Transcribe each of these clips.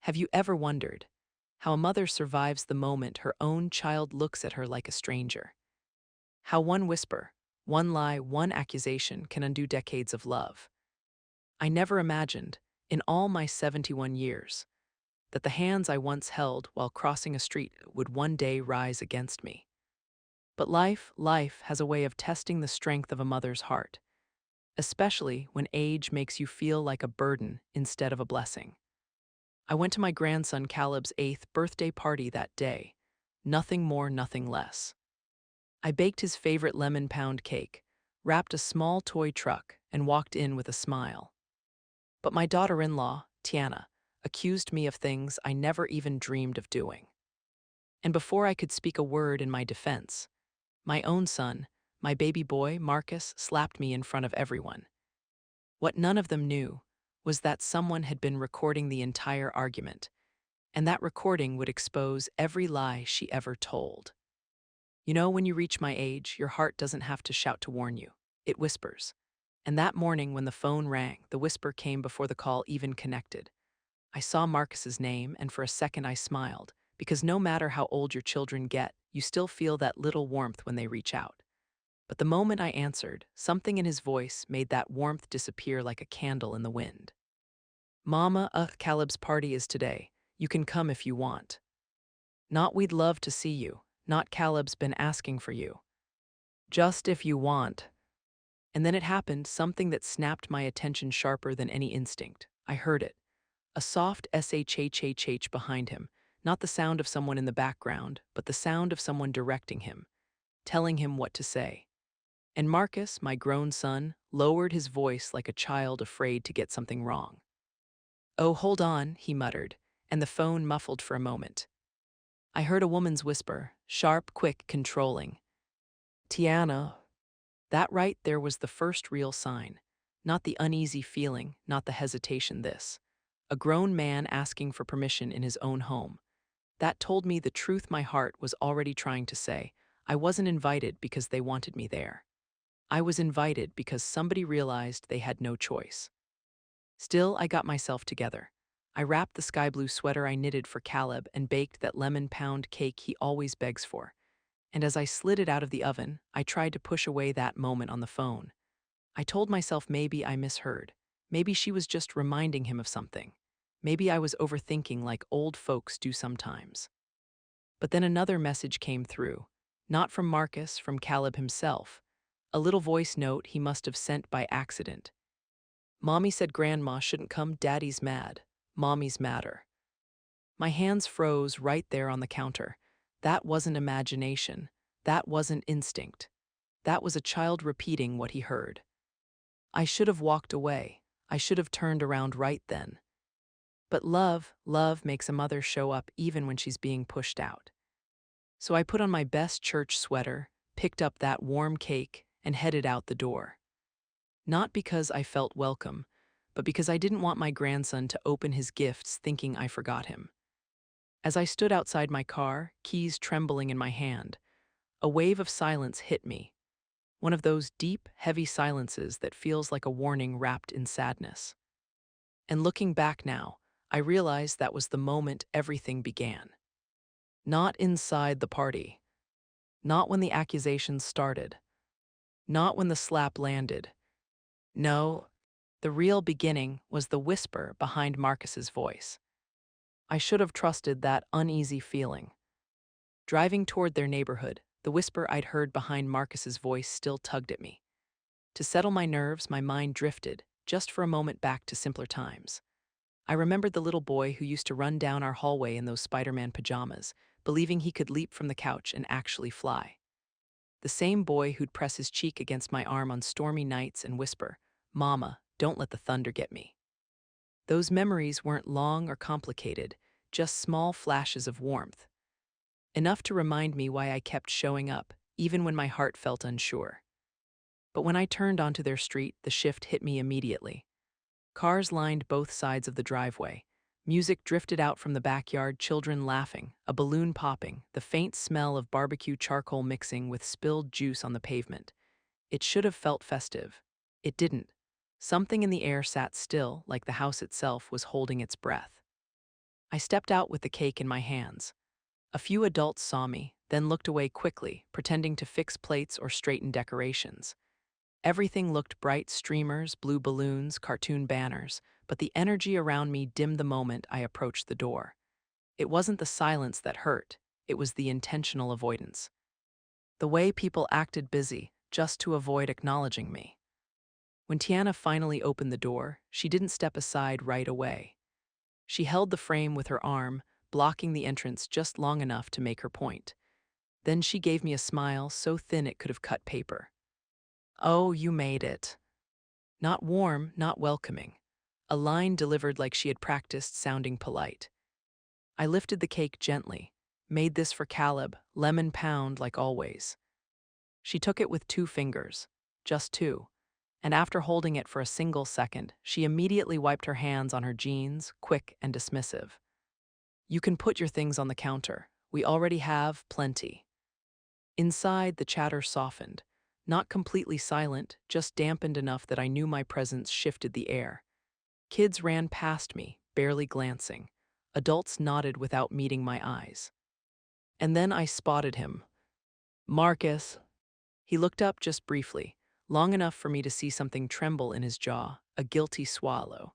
Have you ever wondered how a mother survives the moment her own child looks at her like a stranger? How one whisper, one lie, one accusation can undo decades of love? I never imagined, in all my 71 years, that the hands I once held while crossing a street would one day rise against me. But life has a way of testing the strength of a mother's heart, especially when age makes you feel like a burden instead of a blessing. I went to my grandson Caleb's 8th birthday party that day. Nothing more, nothing less. I baked his favorite lemon pound cake, wrapped a small toy truck, and walked in with a smile. But my daughter-in-law, Tiana, accused me of things I never even dreamed of doing. And before I could speak a word in my defense, my own son, my baby boy, Marcus, slapped me in front of everyone. What none of them knew was that someone had been recording the entire argument, and that recording would expose every lie she ever told. You know, when you reach my age, your heart doesn't have to shout to warn you. It whispers. And that morning when the phone rang, the whisper came before the call even connected. I saw Marcus's name, and for a second I smiled, because no matter how old your children get, you still feel that little warmth when they reach out. But the moment I answered, something in his voice made that warmth disappear like a candle in the wind. Mama, Caleb's party is today. You can come if you want. Not we'd love to see you, not Caleb's been asking for you. Just if you want. And then it happened, something that snapped my attention sharper than any instinct. I heard it. A soft shhh behind him, not the sound of someone in the background, but the sound of someone directing him, telling him what to say. And Marcus, my grown son, lowered his voice like a child afraid to get something wrong. Oh, hold on, he muttered, and the phone muffled for a moment. I heard a woman's whisper, sharp, quick, controlling. Tiana. That right there was the first real sign. Not the uneasy feeling, not the hesitation, this. A grown man asking for permission in his own home. That told me the truth my heart was already trying to say. I wasn't invited because they wanted me there. I was invited because somebody realized they had no choice. Still, I got myself together. I wrapped the sky blue sweater I knitted for Caleb and baked that lemon pound cake he always begs for. And as I slid it out of the oven, I tried to push away that moment on the phone. I told myself maybe I misheard. Maybe she was just reminding him of something. Maybe I was overthinking like old folks do sometimes. But then another message came through. Not from Marcus, from Caleb himself. A little voice note he must have sent by accident. Mommy said Grandma shouldn't come, Daddy's mad. Mommy's madder. My hands froze right there on the counter. That wasn't imagination. That wasn't instinct. That was a child repeating what he heard. I should have walked away. I should have turned around right then. But love makes a mother show up even when she's being pushed out. So I put on my best church sweater, picked up that warm cake, and headed out the door. Not because I felt welcome, but because I didn't want my grandson to open his gifts thinking I forgot him. As I stood outside my car, keys trembling in my hand, a wave of silence hit me. One of those deep, heavy silences that feels like a warning wrapped in sadness. And looking back now, I realized that was the moment everything began. Not inside the party. Not when the accusations started. Not when the slap landed. No, the real beginning was the whisper behind Marcus's voice. I should have trusted that uneasy feeling. Driving toward their neighborhood, the whisper I'd heard behind Marcus's voice still tugged at me. To settle my nerves, my mind drifted, just for a moment, back to simpler times. I remembered the little boy who used to run down our hallway in those Spider-Man pajamas, believing he could leap from the couch and actually fly. The same boy who'd press his cheek against my arm on stormy nights and whisper, "Mama, don't let the thunder get me." Those memories weren't long or complicated, just small flashes of warmth. Enough to remind me why I kept showing up, even when my heart felt unsure. But when I turned onto their street, the shift hit me immediately. Cars lined both sides of the driveway. Music drifted out from the backyard, children laughing, a balloon popping, the faint smell of barbecue charcoal mixing with spilled juice on the pavement. It should have felt festive. It didn't. Something in the air sat still, like the house itself was holding its breath. I stepped out with the cake in my hands. A few adults saw me, then looked away quickly, pretending to fix plates or straighten decorations. Everything looked bright: streamers, blue balloons, cartoon banners, but the energy around me dimmed the moment I approached the door. It wasn't the silence that hurt, it was the intentional avoidance. The way people acted busy, just to avoid acknowledging me. When Tiana finally opened the door, she didn't step aside right away. She held the frame with her arm, blocking the entrance just long enough to make her point. Then she gave me a smile so thin it could have cut paper. "Oh, you made it." Not warm, not welcoming. A line delivered like she had practiced sounding polite. I lifted the cake gently. "Made this for Caleb, lemon pound like always." She took it with 2 fingers. Just 2. And after holding it for a single second, she immediately wiped her hands on her jeans, quick and dismissive. "You can put your things on the counter. We already have plenty." Inside, the chatter softened. Not completely silent, just dampened enough that I knew my presence shifted the air. Kids ran past me, barely glancing. Adults nodded without meeting my eyes. And then I spotted him. "Marcus." He looked up just briefly, long enough for me to see something tremble in his jaw, a guilty swallow.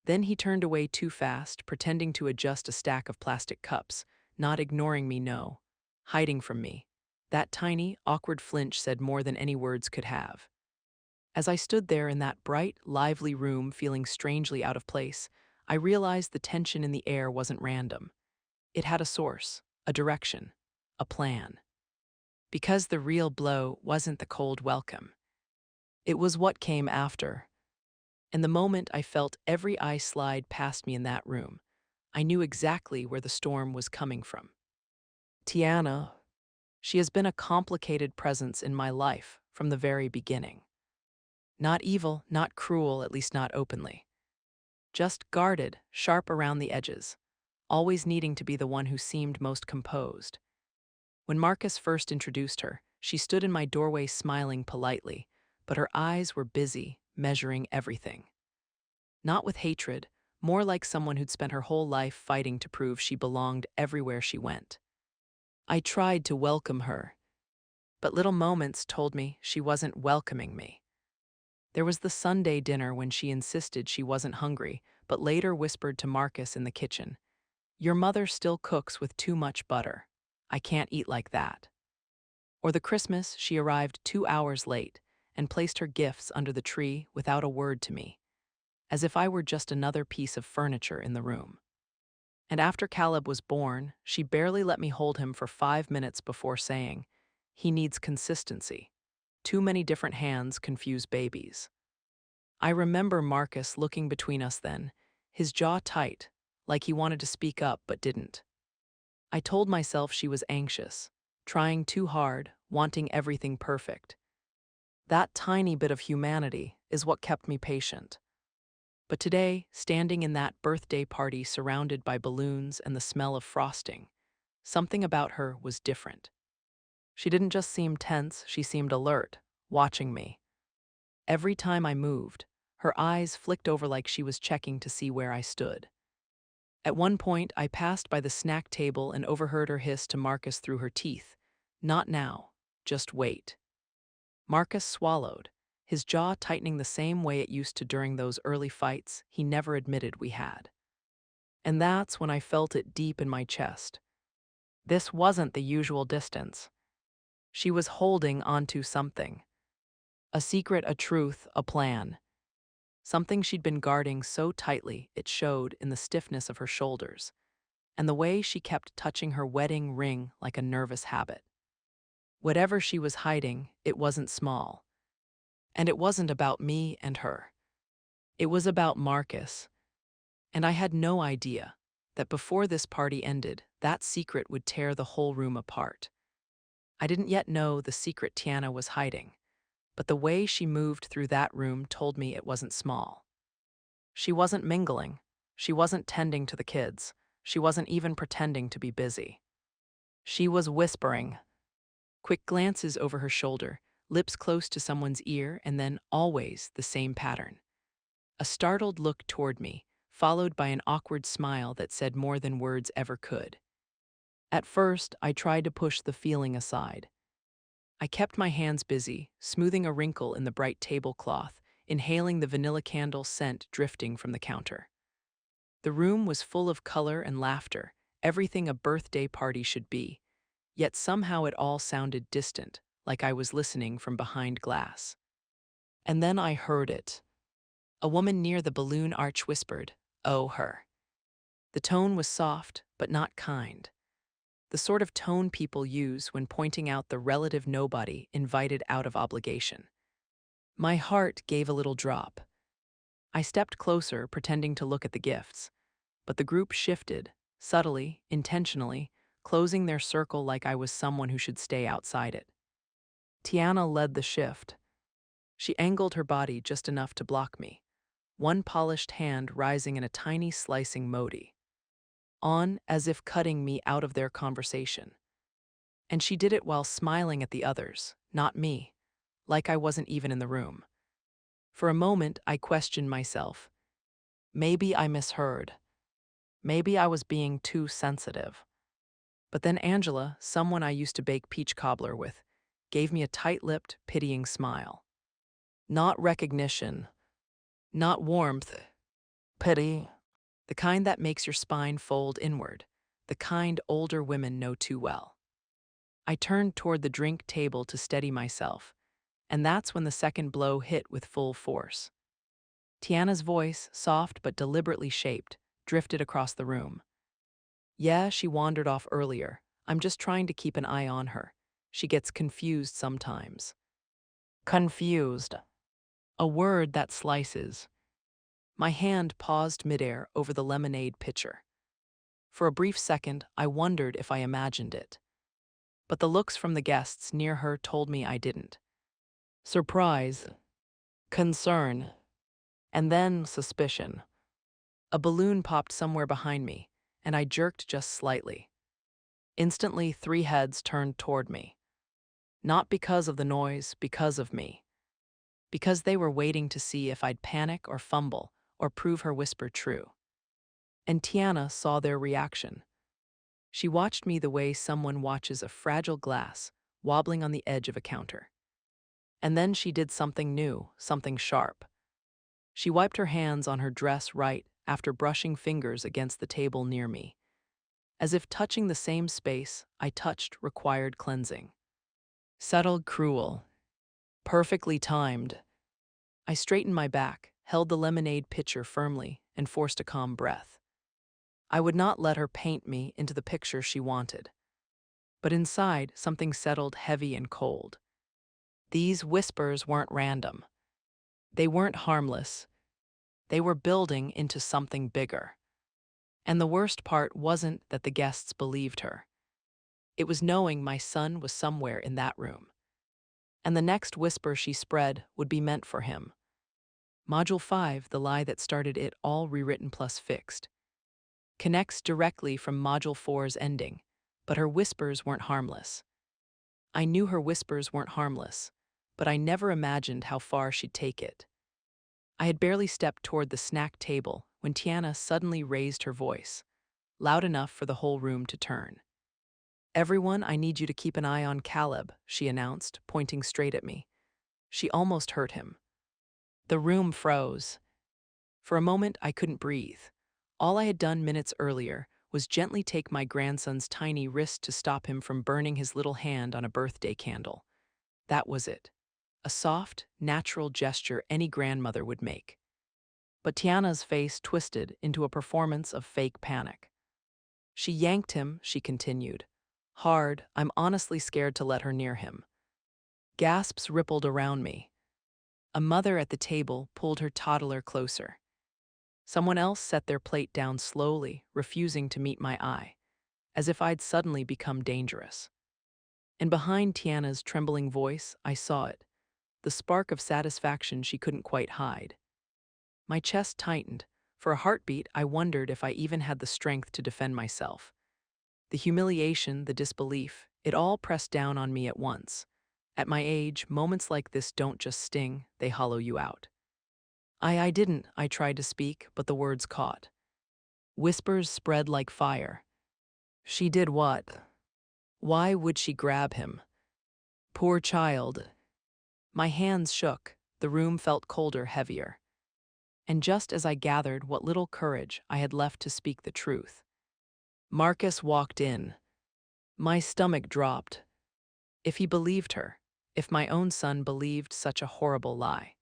Then he turned away too fast, pretending to adjust a stack of plastic cups, not ignoring me, no, hiding from me. That tiny, awkward flinch said more than any words could have. As I stood there in that bright, lively room feeling strangely out of place, I realized the tension in the air wasn't random. It had a source, a direction, a plan. Because the real blow wasn't the cold welcome. It was what came after. And the moment I felt every eye slide past me in that room, I knew exactly where the storm was coming from. Tiana. She has been a complicated presence in my life from the very beginning. Not evil, not cruel, at least not openly. Just guarded, sharp around the edges, always needing to be the one who seemed most composed. When Marcus first introduced her, she stood in my doorway smiling politely, but her eyes were busy, measuring everything. Not with hatred, more like someone who'd spent her whole life fighting to prove she belonged everywhere she went. I tried to welcome her, but little moments told me she wasn't welcoming me. There was the Sunday dinner when she insisted she wasn't hungry, but later whispered to Marcus in the kitchen, "Your mother still cooks with too much butter. I can't eat like that." Or the Christmas she arrived 2 hours late and placed her gifts under the tree without a word to me, as if I were just another piece of furniture in the room. And after Caleb was born, she barely let me hold him for 5 minutes before saying, "He needs consistency. Too many different hands confuse babies." I remember Marcus looking between us then, his jaw tight, like he wanted to speak up but didn't. I told myself she was anxious, trying too hard, wanting everything perfect. That tiny bit of humanity is what kept me patient. But today, standing in that birthday party surrounded by balloons and the smell of frosting, something about her was different. She didn't just seem tense, she seemed alert, watching me. Every time I moved, her eyes flicked over like she was checking to see where I stood. At one point, I passed by the snack table and overheard her hiss to Marcus through her teeth, "Not now, just wait." Marcus swallowed, his jaw tightening the same way it used to during those early fights he never admitted we had. And that's when I felt it deep in my chest. This wasn't the usual distance. She was holding onto something. A secret, a truth, a plan. Something she'd been guarding so tightly it showed in the stiffness of her shoulders, and the way she kept touching her wedding ring like a nervous habit. Whatever she was hiding, it wasn't small. And it wasn't about me and her. It was about Marcus. And I had no idea that before this party ended, that secret would tear the whole room apart. I didn't yet know the secret Tiana was hiding, but the way she moved through that room told me it wasn't small. She wasn't mingling. She wasn't tending to the kids. She wasn't even pretending to be busy. She was whispering. Quick glances over her shoulder, lips close to someone's ear, and then always the same pattern. A startled look toward me, followed by an awkward smile that said more than words ever could. At first, I tried to push the feeling aside. I kept my hands busy, smoothing a wrinkle in the bright tablecloth, inhaling the vanilla candle scent drifting from the counter. The room was full of color and laughter, everything a birthday party should be, yet somehow it all sounded distant, like I was listening from behind glass. And then I heard it. A woman near the balloon arch whispered, "Oh, her." The tone was soft, but not kind. The sort of tone people use when pointing out the relative nobody invited out of obligation. My heart gave a little drop. I stepped closer, pretending to look at the gifts, but the group shifted, subtly, intentionally, closing their circle like I was someone who should stay outside it. Tiana led the shift. She angled her body just enough to block me, one polished hand rising in a tiny slicing modi, on as if cutting me out of their conversation. And she did it while smiling at the others, not me, like I wasn't even in the room. For a moment, I questioned myself. Maybe I misheard. Maybe I was being too sensitive. But then Angela, someone I used to bake peach cobbler with, gave me a tight-lipped, pitying smile. Not recognition, not warmth, pity. The kind that makes your spine fold inward, the kind older women know too well. I turned toward the drink table to steady myself, and that's when the second blow hit with full force. Tiana's voice, soft but deliberately shaped, drifted across the room. Yeah, she wandered off earlier. I'm just trying to keep an eye on her. She gets confused sometimes. Confused. A word that slices. My hand paused midair over the lemonade pitcher. For a brief second, I wondered if I imagined it. But the looks from the guests near her told me I didn't. Surprise, concern, and then suspicion. A balloon popped somewhere behind me, and I jerked just slightly. Instantly, 3 heads turned toward me. Not because of the noise, because of me. Because they were waiting to see if I'd panic or fumble or prove her whisper true. And Tiana saw their reaction. She watched me the way someone watches a fragile glass wobbling on the edge of a counter. And then she did something new, something sharp. She wiped her hands on her dress right after brushing fingers against the table near me. As if touching the same space I touched required cleansing. Subtle, cruel, perfectly timed. I straightened my back, held the lemonade pitcher firmly, and forced a calm breath. I would not let her paint me into the picture she wanted. But inside, something settled heavy and cold. These whispers weren't random. They weren't harmless. They were building into something bigger. And the worst part wasn't that the guests believed her. It was knowing my son was somewhere in that room. And the next whisper she spread would be meant for him. Module 5, the lie that started it all rewritten plus fixed, connects directly from Module 4's ending, but her whispers weren't harmless. I knew her whispers weren't harmless, but I never imagined how far she'd take it. I had barely stepped toward the snack table when Tiana suddenly raised her voice, loud enough for the whole room to turn. "Everyone, I need you to keep an eye on Caleb," she announced, pointing straight at me. She almost hurt him. The room froze. For a moment, I couldn't breathe. All I had done minutes earlier was gently take my grandson's tiny wrist to stop him from burning his little hand on a birthday candle. That was it. A soft, natural gesture any grandmother would make. But Tiana's face twisted into a performance of fake panic. She yanked him, she continued. Hard, I'm honestly scared to let her near him. Gasps rippled around me. A mother at the table pulled her toddler closer. Someone else set their plate down slowly, refusing to meet my eye, as if I'd suddenly become dangerous. And behind Tiana's trembling voice, I saw it, the spark of satisfaction she couldn't quite hide. My chest tightened. For a heartbeat, I wondered if I even had the strength to defend myself. The humiliation, the disbelief, it all pressed down on me at once. At my age, moments like this don't just sting, they hollow you out. I didn't, I tried to speak, but the words caught. Whispers spread like fire. She did what? Why would she grab him? Poor child. My hands shook, the room felt colder, heavier. And just as I gathered what little courage I had left to speak the truth, Marcus walked in. My stomach dropped. If he believed her, if my own son believed such a horrible lie,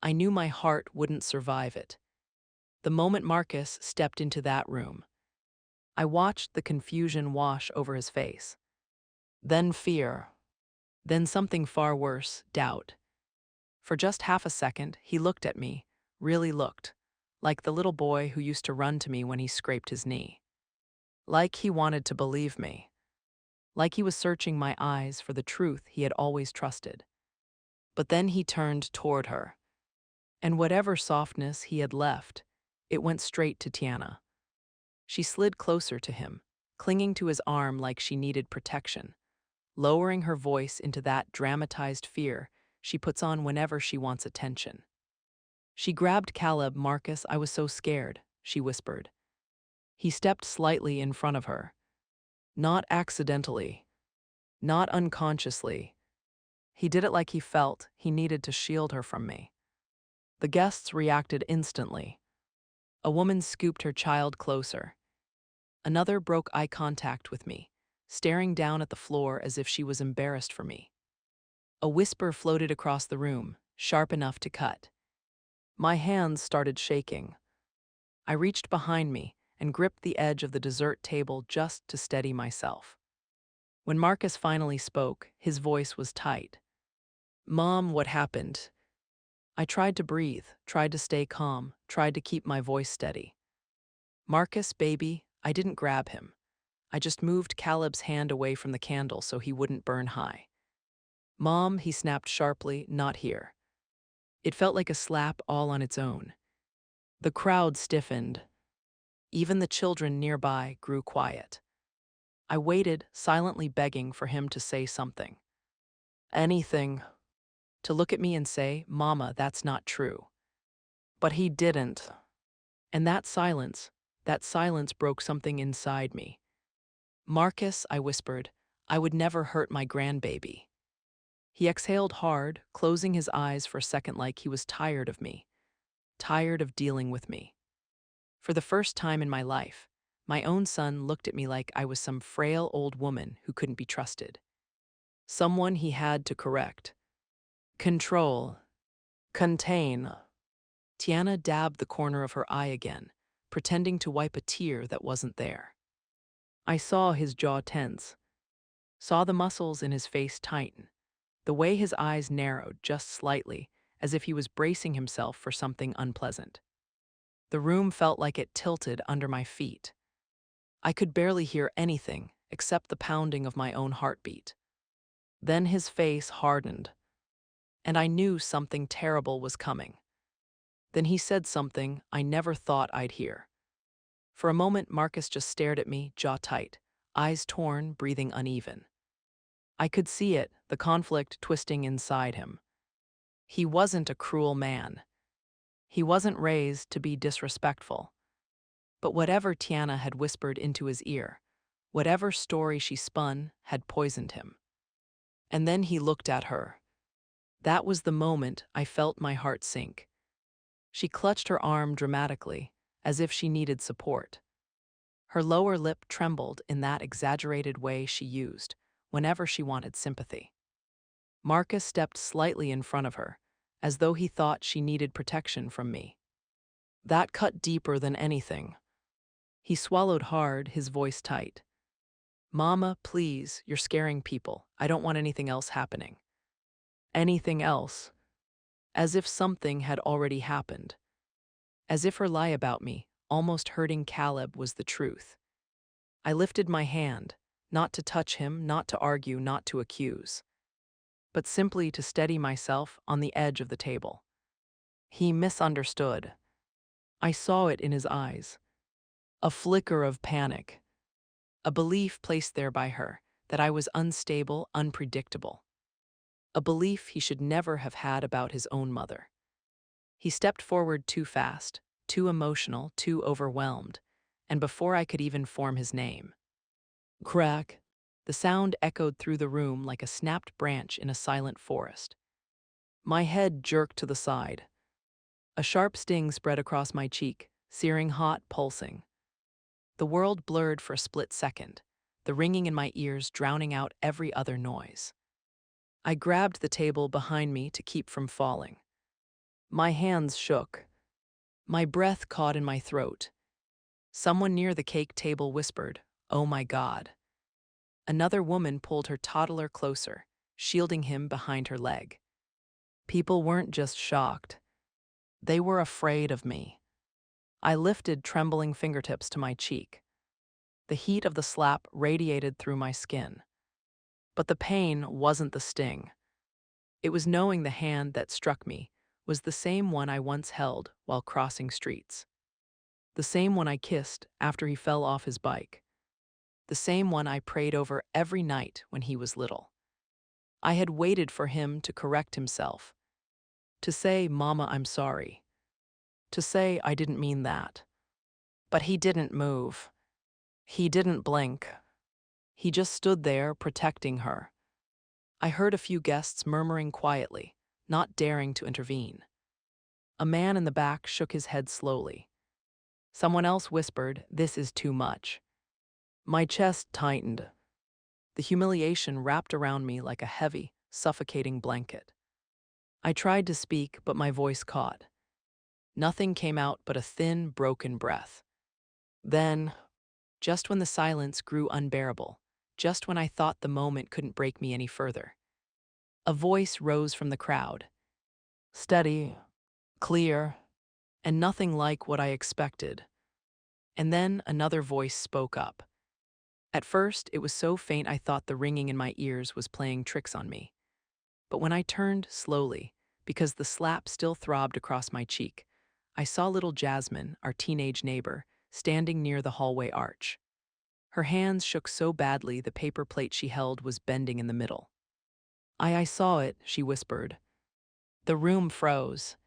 I knew my heart wouldn't survive it. The moment Marcus stepped into that room, I watched the confusion wash over his face. Then fear. Then something far worse, doubt. For just half a second, he looked at me, really looked, like the little boy who used to run to me when he scraped his knee. Like he wanted to believe me. Like he was searching my eyes for the truth he had always trusted. But then he turned toward her. And whatever softness he had left, it went straight to Tiana. She slid closer to him, clinging to his arm like she needed protection, lowering her voice into that dramatized fear she puts on whenever she wants attention. She grabbed Caleb. Marcus, I was so scared, she whispered. He stepped slightly in front of her. Not accidentally. Not unconsciously. He did it like he felt he needed to shield her from me. The guests reacted instantly. A woman scooped her child closer. Another broke eye contact with me, staring down at the floor as if she was embarrassed for me. A whisper floated across the room, sharp enough to cut. My hands started shaking. I reached behind me and gripped the edge of the dessert table just to steady myself. When Marcus finally spoke, his voice was tight. Mom, what happened? I tried to breathe, tried to stay calm, tried to keep my voice steady. Marcus, baby, I didn't grab him. I just moved Caleb's hand away from the candle so he wouldn't burn high. Mom, he snapped sharply, not here. It felt like a slap all on its own. The crowd stiffened. Even the children nearby grew quiet. I waited, silently begging for him to say something. Anything. To look at me and say, Mama, that's not true. But he didn't. And that silence broke something inside me. Marcus, I whispered, I would never hurt my grandbaby. He exhaled hard, closing his eyes for a second like he was tired of me, tired of dealing with me. For the first time in my life, my own son looked at me like I was some frail old woman who couldn't be trusted. Someone he had to correct. Control. Contain. Tiana dabbed the corner of her eye again, pretending to wipe a tear that wasn't there. I saw his jaw tense, saw the muscles in his face tighten, the way his eyes narrowed just slightly, as if he was bracing himself for something unpleasant. The room felt like it tilted under my feet. I could barely hear anything except the pounding of my own heartbeat. Then his face hardened, and I knew something terrible was coming. Then he said something I never thought I'd hear. For a moment, Marcus just stared at me, jaw tight, eyes torn, breathing uneven. I could see it, the conflict twisting inside him. He wasn't a cruel man. He wasn't raised to be disrespectful. But whatever Tiana had whispered into his ear, whatever story she spun, had poisoned him. And then he looked at her. That was the moment I felt my heart sink. She clutched her arm dramatically, as if she needed support. Her lower lip trembled in that exaggerated way she used whenever she wanted sympathy. Marcus stepped slightly in front of her, as though he thought she needed protection from me. That cut deeper than anything. He swallowed hard, his voice tight. Mama, please, you're scaring people. I don't want anything else happening. Anything else. As if something had already happened. As if her lie about me, almost hurting Caleb, was the truth. I lifted my hand, not to touch him, not to argue, not to accuse, but simply to steady myself on the edge of the table. He misunderstood. I saw it in his eyes. A flicker of panic. A belief placed there by her that I was unstable, unpredictable. A belief he should never have had about his own mother. He stepped forward too fast, too emotional, too overwhelmed, and before I could even form his name. Crack! The sound echoed through the room like a snapped branch in a silent forest. My head jerked to the side. A sharp sting spread across my cheek, searing hot, pulsing. The world blurred for a split second, the ringing in my ears drowning out every other noise. I grabbed the table behind me to keep from falling. My hands shook. My breath caught in my throat. Someone near the cake table whispered, "Oh my God." Another woman pulled her toddler closer, shielding him behind her leg. People weren't just shocked. They were afraid of me. I lifted trembling fingertips to my cheek. The heat of the slap radiated through my skin. But the pain wasn't the sting. It was knowing the hand that struck me was the same one I once held while crossing streets. The same one I kissed after he fell off his bike. The same one I prayed over every night when he was little. I had waited for him to correct himself, to say, "Mama, I'm sorry," to say, "I didn't mean that." But he didn't move. He didn't blink. He just stood there protecting her. I heard a few guests murmuring quietly, not daring to intervene. A man in the back shook his head slowly. Someone else whispered, "This is too much." My chest tightened. The humiliation wrapped around me like a heavy, suffocating blanket. I tried to speak, but my voice caught. Nothing came out but a thin, broken breath. Then, just when the silence grew unbearable, just when I thought the moment couldn't break me any further, a voice rose from the crowd. Steady, clear, and nothing like what I expected. And then another voice spoke up. At first, it was so faint I thought the ringing in my ears was playing tricks on me. But when I turned slowly, because the slap still throbbed across my cheek, I saw little Jasmine, our teenage neighbor, standing near the hallway arch. Her hands shook so badly the paper plate she held was bending in the middle. I saw it," she whispered. The room froze.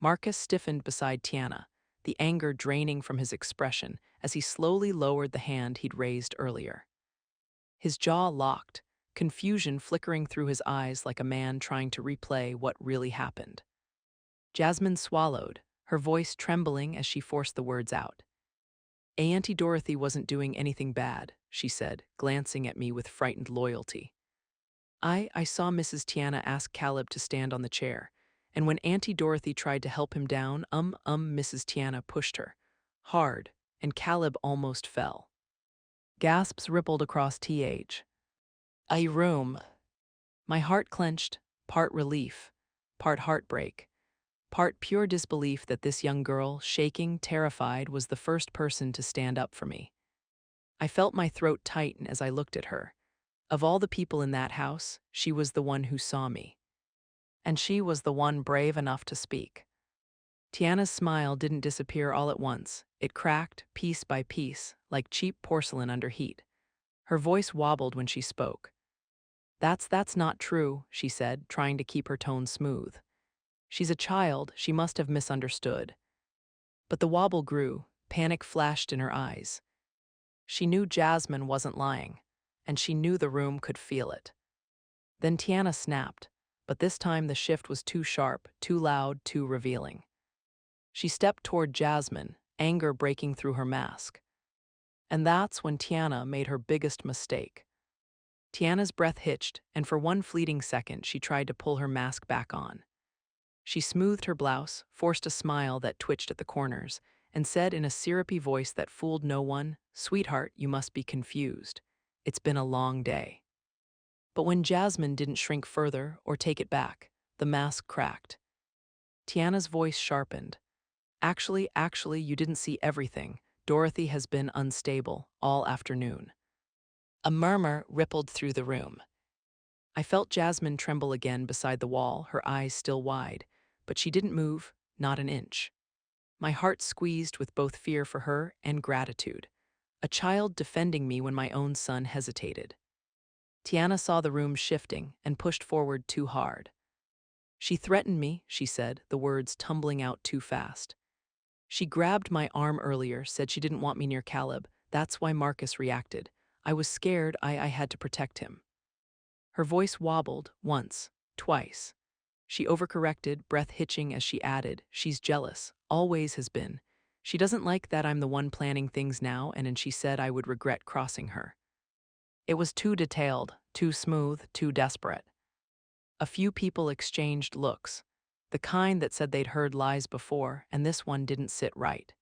Marcus stiffened beside Tiana, the anger draining from his expression as he slowly lowered the hand he'd raised earlier. His jaw locked, confusion flickering through his eyes like a man trying to replay what really happened. Jasmine swallowed, her voice trembling as she forced the words out. "Auntie Dorothy wasn't doing anything bad," she said, glancing at me with frightened loyalty. I saw Mrs. Tiana ask Caleb to stand on the chair, and when Auntie Dorothy tried to help him down, Mrs. Tiana pushed her. Hard, and Caleb almost fell. Gasps rippled across a room. My heart clenched, part relief, part heartbreak, part pure disbelief that this young girl, shaking, terrified, was the first person to stand up for me. I felt my throat tighten as I looked at her. Of all the people in that house, she was the one who saw me. And she was the one brave enough to speak. Tiana's smile didn't disappear all at once. It cracked, piece by piece, like cheap porcelain under heat. Her voice wobbled when she spoke. That's not true," she said, trying to keep her tone smooth. "She's a child, she must have misunderstood." But the wobble grew, panic flashed in her eyes. She knew Jasmine wasn't lying, and she knew the room could feel it. Then Tiana snapped, but this time the shift was too sharp, too loud, too revealing. She stepped toward Jasmine, anger breaking through her mask. And that's when Tiana made her biggest mistake. Tiana's breath hitched, and for one fleeting second she tried to pull her mask back on. She smoothed her blouse, forced a smile that twitched at the corners, and said in a syrupy voice that fooled no one, "Sweetheart, you must be confused. It's been a long day." But when Jasmine didn't shrink further or take it back, the mask cracked. Tiana's voice sharpened. Actually, you didn't see everything. Dorothy has been unstable all afternoon." A murmur rippled through the room. I felt Jasmine tremble again beside the wall, her eyes still wide, but she didn't move, not an inch. My heart squeezed with both fear for her and gratitude. A child defending me when my own son hesitated. Tiana saw the room shifting and pushed forward too hard. She threatened me, she said, the words tumbling out too fast. She grabbed my arm earlier, said she didn't want me near Caleb. That's why Marcus reacted. I was scared, I had to protect him. Her voice wobbled, once, twice. She overcorrected, breath hitching as she added, she's jealous, always has been. She doesn't like that I'm the one planning things now, and she said I would regret crossing her. It was too detailed, too smooth, too desperate. A few people exchanged looks, the kind that said they'd heard lies before, and this one didn't sit right.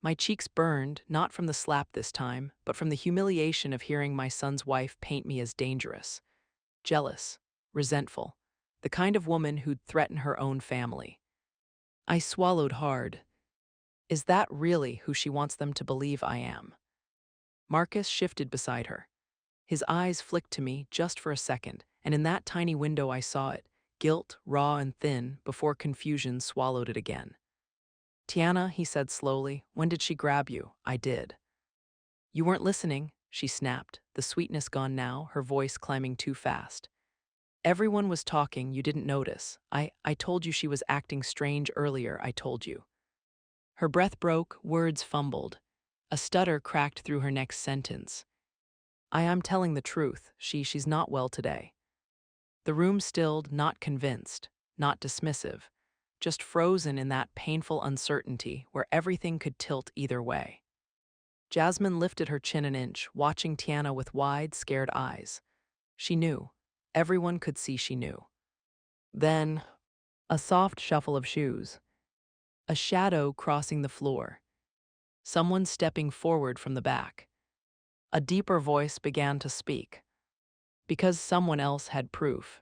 My cheeks burned, not from the slap this time, but from the humiliation of hearing my son's wife paint me as dangerous, jealous, resentful, the kind of woman who'd threaten her own family. I swallowed hard. Is that really who she wants them to believe I am? Marcus shifted beside her. His eyes flicked to me just for a second, and in that tiny window I saw it, guilt, raw and thin, before confusion swallowed it again. Tiana, he said slowly, when did she grab you? I did. You weren't listening, she snapped, the sweetness gone now, her voice climbing too fast. Everyone was talking, you didn't notice. I told you she was acting strange earlier, I told you. Her breath broke, words fumbled. A stutter cracked through her next sentence. I'm telling the truth, she's not well today. The room stilled, not convinced, not dismissive, just frozen in that painful uncertainty where everything could tilt either way. Jasmine lifted her chin an inch, watching Tiana with wide, scared eyes. She knew. Everyone could see she knew. Then, a soft shuffle of shoes. A shadow crossing the floor. Someone stepping forward from the back. A deeper voice began to speak. Because someone else had proof.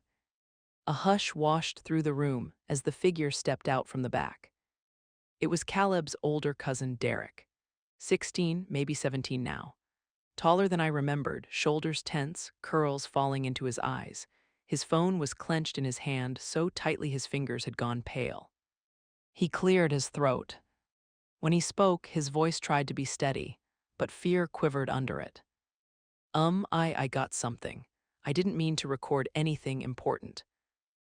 A hush washed through the room as the figure stepped out from the back. It was Caleb's older cousin Derek. 16, maybe 17 now. Taller than I remembered, shoulders tense, curls falling into his eyes. His phone was clenched in his hand so tightly his fingers had gone pale. He cleared his throat. When he spoke, his voice tried to be steady, but fear quivered under it. I got something. I didn't mean to record anything important.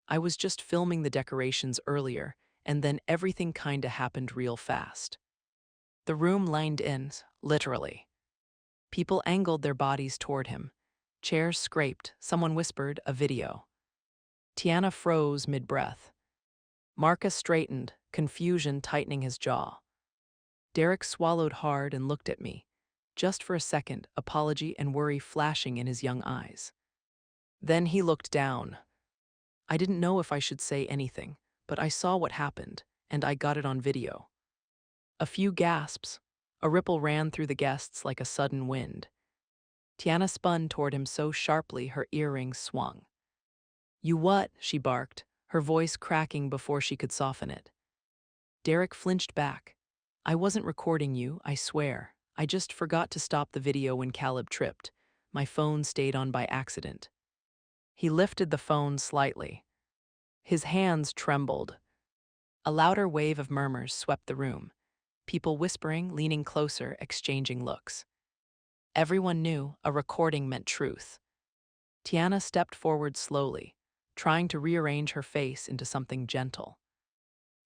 I was just filming the decorations earlier, and then everything kinda happened real fast. The room lined in, literally. People angled their bodies toward him. Chairs scraped, someone whispered, a video. Tiana froze mid-breath. Marcus straightened, confusion tightening his jaw. Derek swallowed hard and looked at me. Just for a second, apology and worry flashing in his young eyes. Then he looked down. I didn't know if I should say anything, but I saw what happened, and I got it on video. A few gasps. A ripple ran through the guests like a sudden wind. Tiana spun toward him so sharply her earrings swung. You what? She barked, her voice cracking before she could soften it. Derek flinched back. I wasn't recording you, I swear. I just forgot to stop the video when Caleb tripped. My phone stayed on by accident. He lifted the phone slightly. His hands trembled. A louder wave of murmurs swept the room. People whispering, leaning closer, exchanging looks. Everyone knew a recording meant truth. Tiana stepped forward slowly, trying to rearrange her face into something gentle.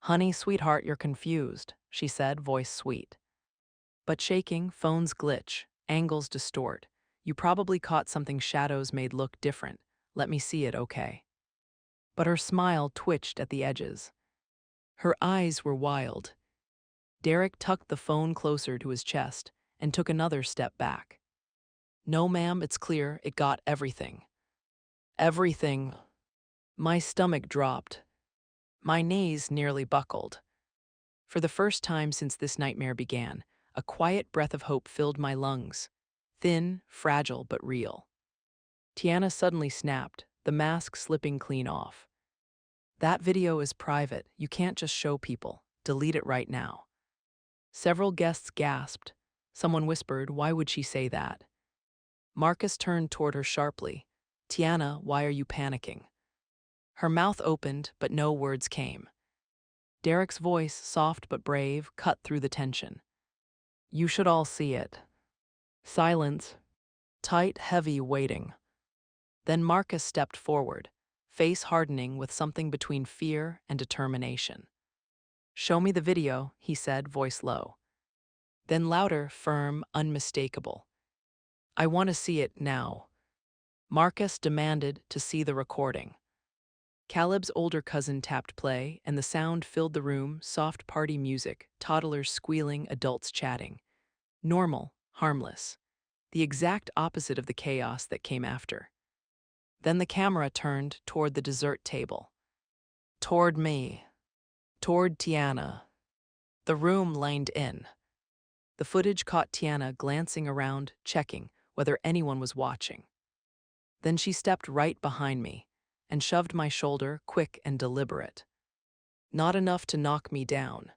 Honey, sweetheart, you're confused, she said, voice sweet. But shaking, phones glitch, angles distort. You probably caught something shadows made look different. Let me see it, okay? But her smile twitched at the edges. Her eyes were wild. Derek tucked the phone closer to his chest and took another step back. No, ma'am, it's clear. It got everything. Everything. My stomach dropped. My knees nearly buckled. For the first time since this nightmare began, a quiet breath of hope filled my lungs. Thin, fragile, but real. Tiana suddenly snapped, the mask slipping clean off. That video is private. You can't just show people. Delete it right now. Several guests gasped. Someone whispered, why would she say that? Marcus turned toward her sharply. Tiana, why are you panicking? Her mouth opened, but no words came. Derek's voice, soft but brave, cut through the tension. You should all see it. Silence. Tight, heavy waiting. Then Marcus stepped forward, face hardening with something between fear and determination. "Show me the video," he said, voice low. Then louder, firm, unmistakable. "I want to see it now." Marcus demanded to see the recording. Caleb's older cousin tapped play, and the sound filled the room, soft party music, toddlers squealing, adults chatting. Normal, harmless. The exact opposite of the chaos that came after. Then the camera turned toward the dessert table. Toward me. Toward Tiana. The room leaned in. The footage caught Tiana glancing around, checking whether anyone was watching. Then she stepped right behind me and shoved my shoulder, quick and deliberate. Not enough to knock me down,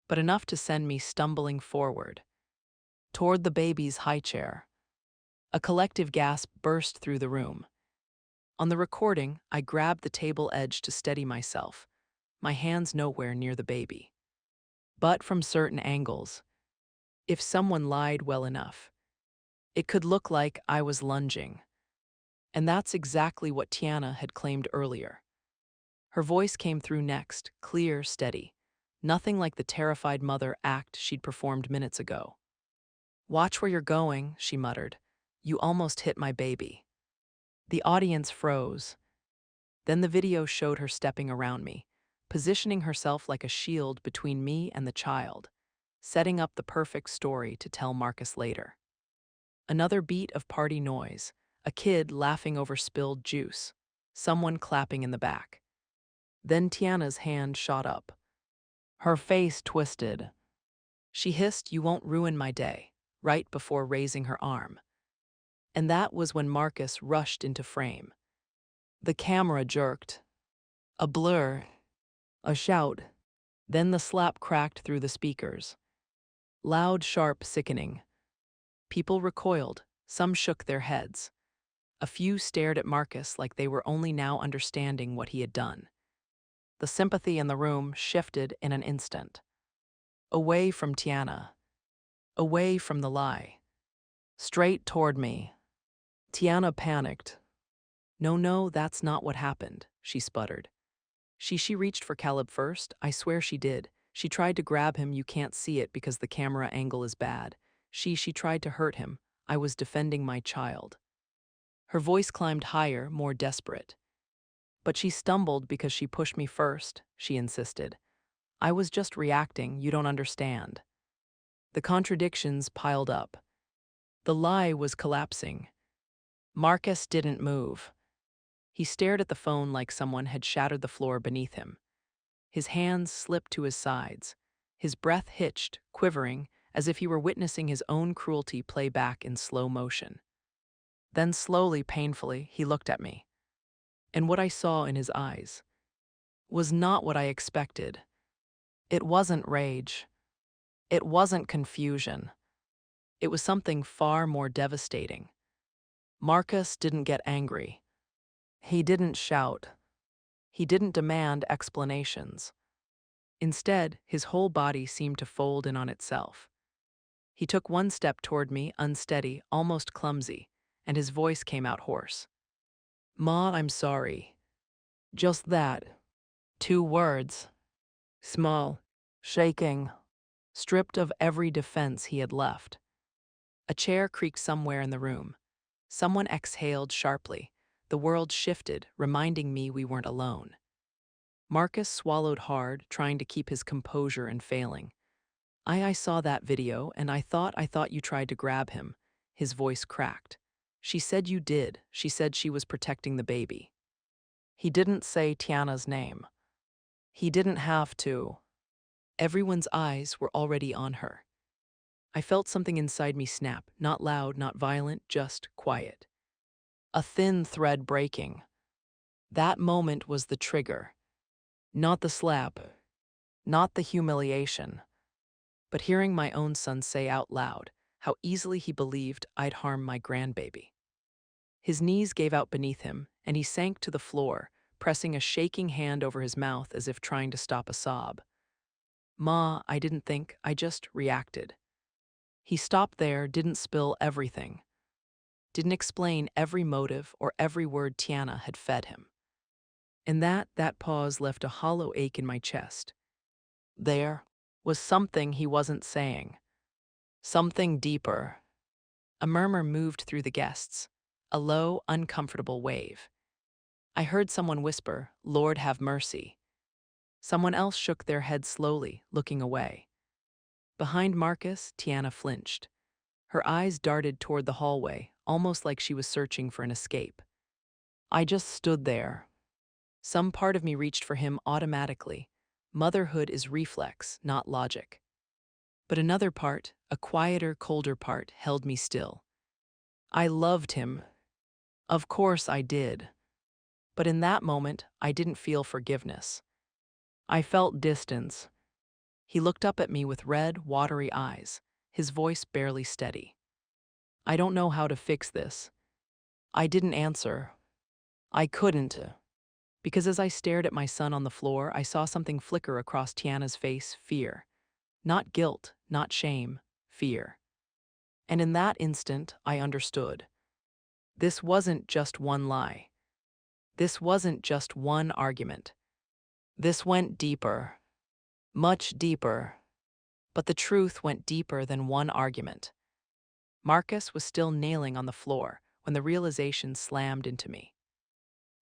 but enough to send me stumbling forward, toward the baby's high chair. A collective gasp burst through the room. On the recording, I grabbed the table edge to steady myself, my hands nowhere near the baby. But from certain angles, if someone lied well enough, it could look like I was lunging. And that's exactly what Tiana had claimed earlier. Her voice came through next, clear, steady. Nothing like the terrified mother act she'd performed minutes ago. "Watch where you're going," she muttered. "You almost hit my baby." The audience froze. Then the video showed her stepping around me, positioning herself like a shield between me and the child, setting up the perfect story to tell Marcus later. Another beat of party noise, a kid laughing over spilled juice, someone clapping in the back. Then Tiana's hand shot up. Her face twisted. She hissed, "You won't ruin my day," right before raising her arm. And that was when Marcus rushed into frame. The camera jerked. A blur. A shout. Then the slap cracked through the speakers. Loud, sharp, sickening. People recoiled. Some shook their heads. A few stared at Marcus like they were only now understanding what he had done. The sympathy in the room shifted in an instant. Away from Tiana. Away from the lie. Straight toward me. Tiana panicked. "No, no, that's not what happened," she sputtered. She reached for Caleb first. I swear she did. She tried to grab him. You can't see it because the camera angle is bad. She tried to hurt him. I was defending my child." Her voice climbed higher, more desperate. "But she stumbled because she pushed me first," she insisted. "I was just reacting. You don't understand." The contradictions piled up. The lie was collapsing. Marcus didn't move. He stared at the phone like someone had shattered the floor beneath him. His hands slipped to his sides. His breath hitched, quivering, as if he were witnessing his own cruelty play back in slow motion. Then slowly, painfully, he looked at me. And what I saw in his eyes was not what I expected. It wasn't rage. It wasn't confusion. It was something far more devastating. Marcus didn't get angry. He didn't shout. He didn't demand explanations. Instead, his whole body seemed to fold in on itself. He took one step toward me, unsteady, almost clumsy, and his voice came out hoarse. "Ma, I'm sorry." Just that. 2 words. Small, shaking, stripped of every defense he had left. A chair creaked somewhere in the room. Someone exhaled sharply. The world shifted, reminding me we weren't alone. Marcus swallowed hard, trying to keep his composure and failing. I saw that video, and I thought you tried to grab him." His voice cracked. "She said you did. She said she was protecting the baby." He didn't say Tiana's name. He didn't have to. Everyone's eyes were already on her. I felt something inside me snap, not loud, not violent, just quiet. A thin thread breaking. That moment was the trigger. Not the slap, not the humiliation, but hearing my own son say out loud how easily he believed I'd harm my grandbaby. His knees gave out beneath him, and he sank to the floor, pressing a shaking hand over his mouth as if trying to stop a sob. "Ma, I didn't think, I just reacted." He stopped there, didn't spill everything. Didn't explain every motive or every word Tiana had fed him. And that pause left a hollow ache in my chest. There was something he wasn't saying, something deeper. A murmur moved through the guests, a low, uncomfortable wave. I heard someone whisper, "Lord have mercy." Someone else shook their head slowly, looking away. Behind Marcus, Tiana flinched. Her eyes darted toward the hallway, almost like she was searching for an escape. I just stood there. Some part of me reached for him automatically. Motherhood is reflex, not logic. But another part, a quieter, colder part, held me still. I loved him. Of course I did. But in that moment, I didn't feel forgiveness. I felt distance. He looked up at me with red, watery eyes, his voice barely steady. I don't know how to fix this. I didn't answer. I couldn't. Because as I stared at my son on the floor, I saw something flicker across Tiana's face, fear. Not guilt, not shame, fear. And in that instant, I understood. This wasn't just one lie. This wasn't just one argument. This went deeper, much deeper. But the truth went deeper than one argument. Marcus was still nailing on the floor when the realization slammed into me.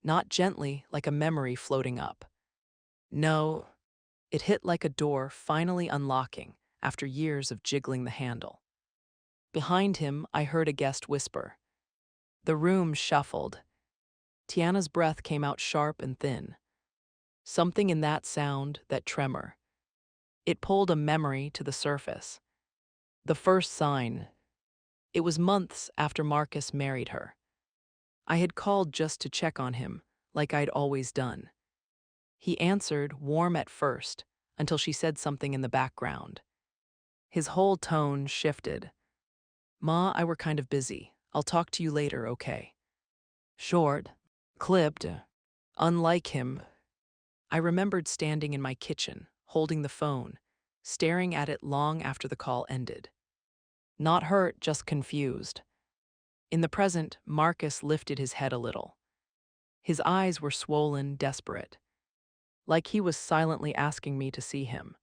Not gently, like a memory floating up. No, it hit like a door finally unlocking after years of jiggling the handle. Behind him, I heard a guest whisper. The room shuffled. Tiana's breath came out sharp and thin. Something in that sound, that tremor. It pulled a memory to the surface. The first sign. It was months after Marcus married her. I had called just to check on him, like I'd always done. He answered, warm at first, until she said something in the background. His whole tone shifted. "Ma, I were kind of busy. I'll talk to you later, okay?" Short, clipped. Unlike him, I remembered standing in my kitchen, holding the phone, staring at it long after the call ended. Not hurt, just confused. In the present, Marcus lifted his head a little. His eyes were swollen, desperate, like he was silently asking me to see him.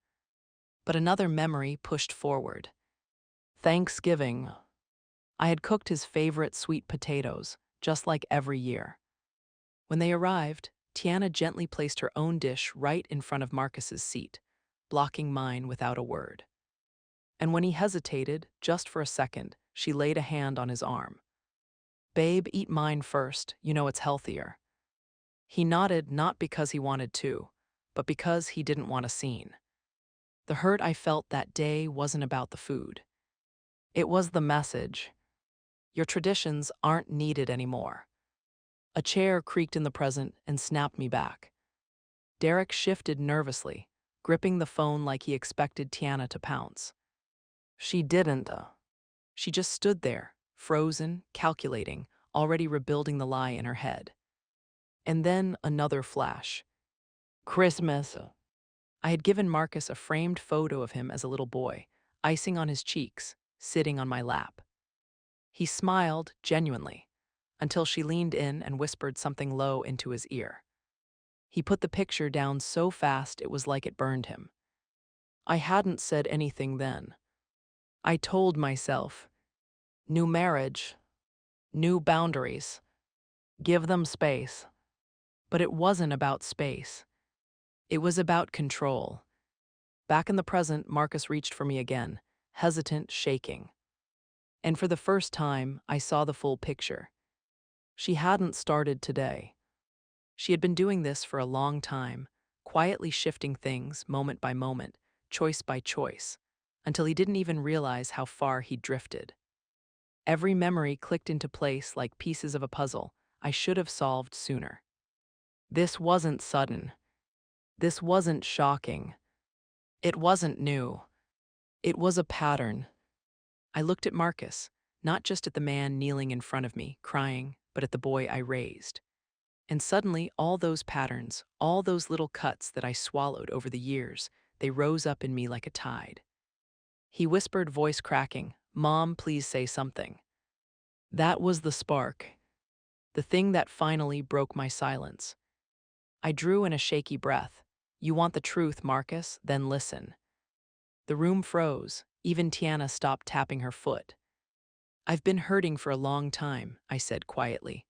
But another memory pushed forward. Thanksgiving. I had cooked his favorite sweet potatoes, just like every year. When they arrived, Tiana gently placed her own dish right in front of Marcus's seat, blocking mine without a word. And when he hesitated, just for a second, she laid a hand on his arm. "Babe, eat mine first, you know it's healthier." He nodded not because he wanted to, but because he didn't want a scene. The hurt I felt that day wasn't about the food. It was the message. Your traditions aren't needed anymore. A chair creaked in the present and snapped me back. Derek shifted nervously, gripping the phone like he expected Tiana to pounce. She didn't. She just stood there, frozen, calculating, already rebuilding the lie in her head. And then another flash. Christmas. I had given Marcus a framed photo of him as a little boy, icing on his cheeks, sitting on my lap. He smiled, genuinely, until she leaned in and whispered something low into his ear. He put the picture down so fast it was like it burned him. I hadn't said anything then. I told myself, new marriage, new boundaries, give them space. But it wasn't about space. It was about control. Back in the present, Marcus reached for me again, hesitant, shaking. And for the first time, I saw the full picture. She hadn't started today. She had been doing this for a long time, quietly shifting things moment by moment, choice by choice, until he didn't even realize how far he'd drifted. Every memory clicked into place like pieces of a puzzle I should have solved sooner. This wasn't sudden. This wasn't shocking. It wasn't new. It was a pattern. I looked at Marcus, not just at the man kneeling in front of me, crying, but at the boy I raised. And suddenly, all those patterns, all those little cuts that I swallowed over the years, they rose up in me like a tide. He whispered, voice cracking, "Mom, please say something." That was the spark, the thing that finally broke my silence. I drew in a shaky breath. You want the truth, Marcus? Then listen. The room froze. Even Tiana stopped tapping her foot. I've been hurting for a long time, I said quietly.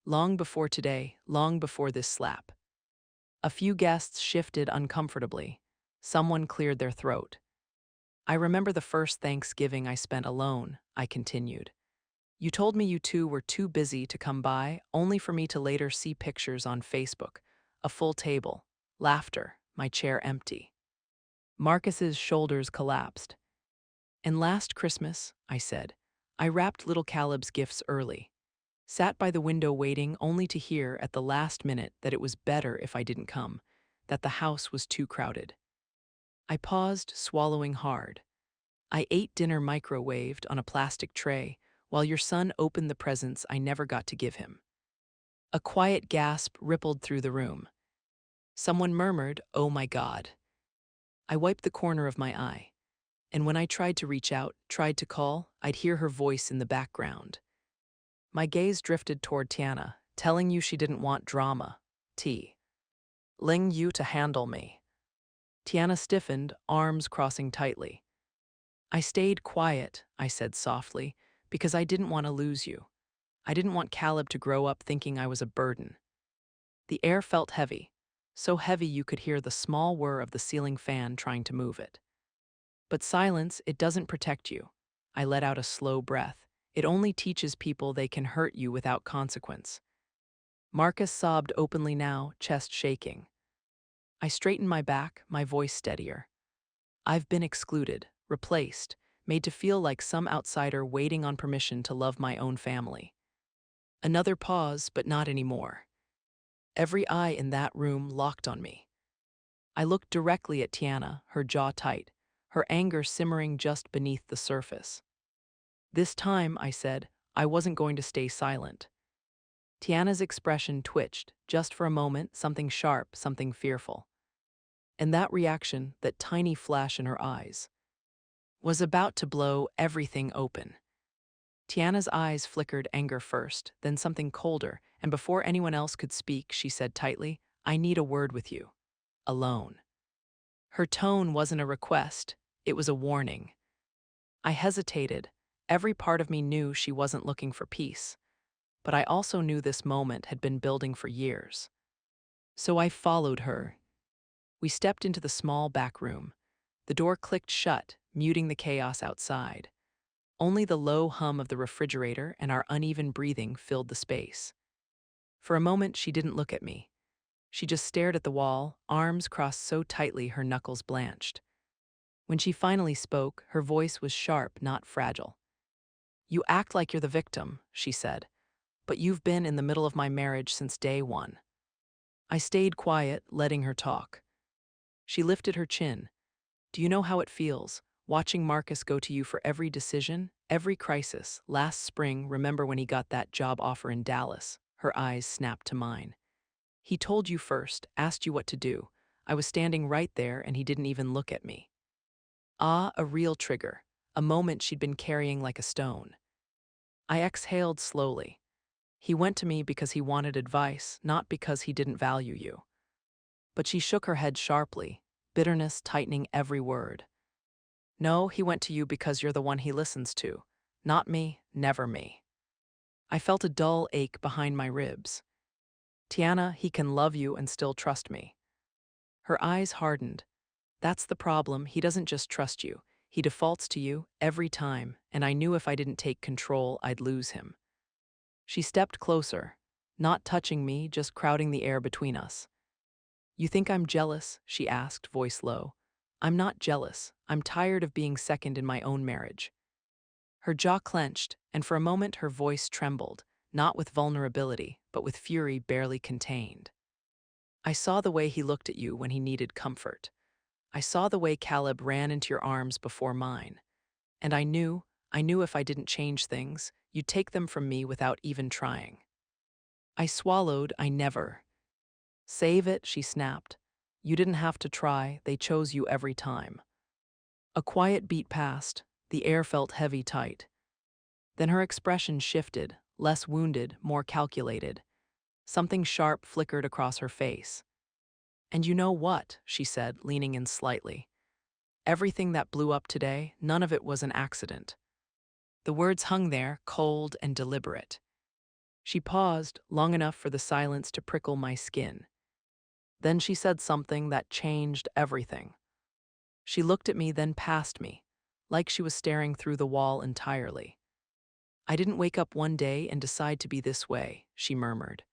Long before today, long before this slap. A few guests shifted uncomfortably. Someone cleared their throat. I remember the first Thanksgiving I spent alone, I continued. You told me you two were too busy to come by, only for me to later see pictures on Facebook. A full table, laughter, my chair empty. Marcus's shoulders collapsed. And last Christmas, I said, I wrapped little Caleb's gifts early. Sat by the window waiting only to hear at the last minute that it was better if I didn't come, that the house was too crowded. I paused, swallowing hard. I ate dinner microwaved on a plastic tray while your son opened the presents I never got to give him. A quiet gasp rippled through the room. Someone murmured, "Oh my God." I wiped the corner of my eye, and when I tried to reach out, tried to call, I'd hear her voice in the background. My gaze drifted toward Tiana, telling you she didn't want drama. Ling you to handle me. Tiana stiffened, arms crossing tightly. I stayed quiet, I said softly, because I didn't want to lose you. I didn't want Caleb to grow up thinking I was a burden. The air felt heavy, so heavy you could hear the small whir of the ceiling fan trying to move it. But silence, it doesn't protect you. I let out a slow breath. It only teaches people they can hurt you without consequence. Marcus sobbed openly now, chest shaking. I straightened my back, my voice steadier. I've been excluded, replaced, made to feel like some outsider waiting on permission to love my own family. Another pause, but not anymore. Every eye in that room locked on me. I looked directly at Tiana, her jaw tight, her anger simmering just beneath the surface. This time, I said, I wasn't going to stay silent. Tiana's expression twitched, just for a moment, something sharp, something fearful. And that reaction, that tiny flash in her eyes, was about to blow everything open. Tiana's eyes flickered anger first, then something colder, and before anyone else could speak, she said tightly, I need a word with you. Alone. Her tone wasn't a request, it was a warning. I hesitated. Every part of me knew she wasn't looking for peace, but I also knew this moment had been building for years. So I followed her. We stepped into the small back room. The door clicked shut, muting the chaos outside. Only the low hum of the refrigerator and our uneven breathing filled the space. For a moment, she didn't look at me. She just stared at the wall, arms crossed so tightly her knuckles blanched. When she finally spoke, her voice was sharp, not fragile. You act like you're the victim, she said, but you've been in the middle of my marriage since day one. I stayed quiet, letting her talk. She lifted her chin. Do you know how it feels, watching Marcus go to you for every decision, every crisis? Last spring, remember when he got that job offer in Dallas? Her eyes snapped to mine. He told you first, asked you what to do. I was standing right there and he didn't even look at me. Ah, a real trigger, a moment she'd been carrying like a stone. I exhaled slowly. He went to me because he wanted advice, not because he didn't value you. But she shook her head sharply, bitterness tightening every word. No, he went to you because you're the one he listens to. Not me, never me. I felt a dull ache behind my ribs. Tiana, he can love you and still trust me. Her eyes hardened. That's the problem, he doesn't just trust you. He defaults to you every time, and I knew if I didn't take control, I'd lose him. She stepped closer, not touching me, just crowding the air between us. You think I'm jealous? She asked, voice low. I'm not jealous. I'm tired of being second in my own marriage. Her jaw clenched, and for a moment her voice trembled, not with vulnerability, but with fury barely contained. I saw the way he looked at you when he needed comfort. I saw the way Caleb ran into your arms before mine. And I knew if I didn't change things, you'd take them from me without even trying. I swallowed, I never. Save it, she snapped. You didn't have to try, they chose you every time. A quiet beat passed, the air felt heavy tight. Then her expression shifted, less wounded, more calculated. Something sharp flickered across her face. And you know what? She said, leaning in slightly. Everything that blew up today, none of it was an accident. The words hung there, cold and deliberate. She paused long enough for the silence to prickle my skin. Then she said something that changed everything. She looked at me, then past me, like she was staring through the wall entirely. I didn't wake up one day and decide to be this way, she murmured.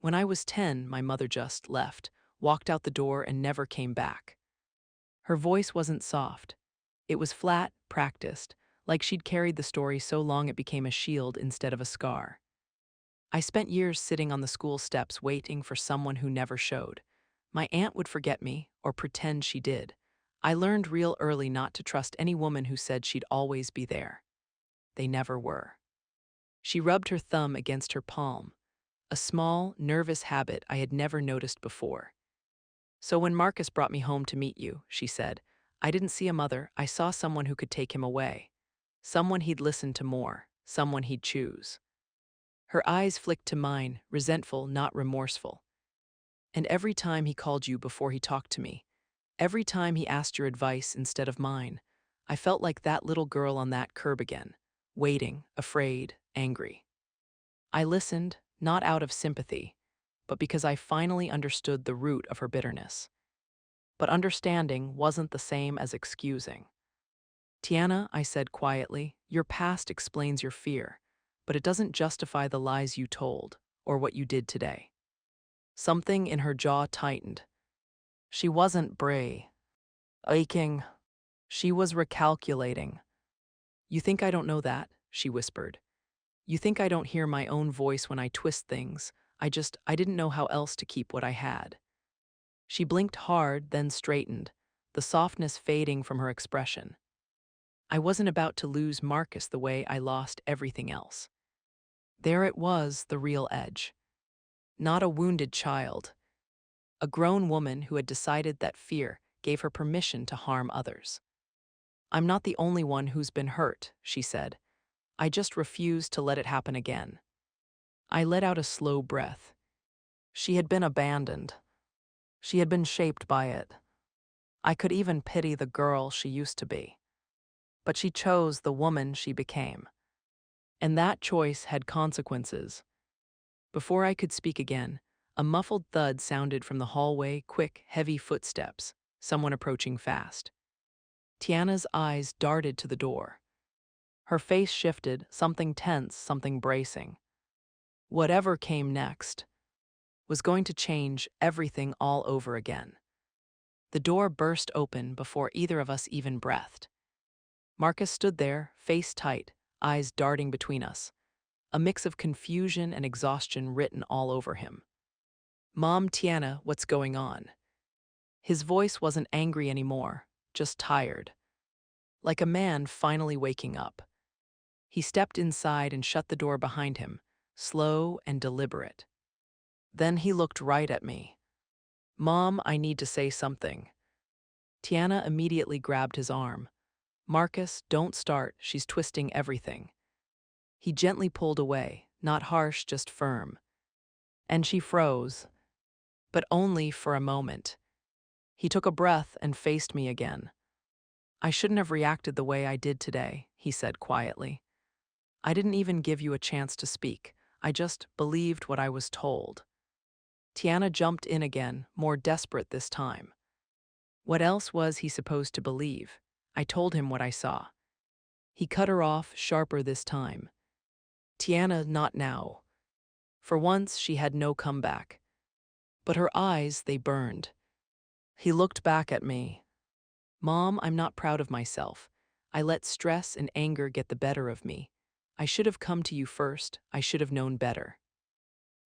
When I was 10, my mother just left, walked out the door, and never came back. Her voice wasn't soft. It was flat, practiced, like she'd carried the story so long it became a shield instead of a scar. I spent years sitting on the school steps waiting for someone who never showed. My aunt would forget me, or pretend she did. I learned real early not to trust any woman who said she'd always be there. They never were. She rubbed her thumb against her palm, a small, nervous habit I had never noticed before. So when Marcus brought me home to meet you, she said, I didn't see a mother, I saw someone who could take him away. Someone he'd listen to more, someone he'd choose. Her eyes flicked to mine, resentful, not remorseful. And every time he called you before he talked to me, every time he asked your advice instead of mine, I felt like that little girl on that curb again, waiting, afraid, angry. I listened, not out of sympathy, but because I finally understood the root of her bitterness. But understanding wasn't the same as excusing. Tiana, I said quietly, your past explains your fear, but it doesn't justify the lies you told or what you did today. Something in her jaw tightened. She wasn't aching. She was recalculating. You think I don't know that? She whispered. You think I don't hear my own voice when I twist things? I didn't know how else to keep what I had. She blinked hard, then straightened, the softness fading from her expression. I wasn't about to lose Marcus the way I lost everything else. There it was, the real edge. Not a wounded child. A grown woman who had decided that fear gave her permission to harm others. I'm not the only one who's been hurt, she said. I just refuse to let it happen again. I let out a slow breath. She had been abandoned. She had been shaped by it. I could even pity the girl she used to be. But she chose the woman she became. And that choice had consequences. Before I could speak again, a muffled thud sounded from the hallway, quick, heavy footsteps, someone approaching fast. Tiana's eyes darted to the door. Her face shifted, something tense, something bracing. Whatever came next was going to change everything all over again. The door burst open before either of us even breathed. Marcus stood there, face tight, eyes darting between us, a mix of confusion and exhaustion written all over him. Mom, Tiana, what's going on? His voice wasn't angry anymore, just tired. Like a man finally waking up. He stepped inside and shut the door behind him, slow and deliberate. Then he looked right at me. Mom, I need to say something. Tiana immediately grabbed his arm. Marcus, don't start, she's twisting everything. He gently pulled away, not harsh, just firm. And she froze, but only for a moment. He took a breath and faced me again. I shouldn't have reacted the way I did today, he said quietly. I didn't even give you a chance to speak. I just believed what I was told. Tiana jumped in again, more desperate this time. What else was he supposed to believe? I told him what I saw. He cut her off, sharper this time. Tiana, not now. For once, she had no comeback. But her eyes, they burned. He looked back at me. Mom, I'm not proud of myself. I let stress and anger get the better of me. I should have come to you first. I should have known better.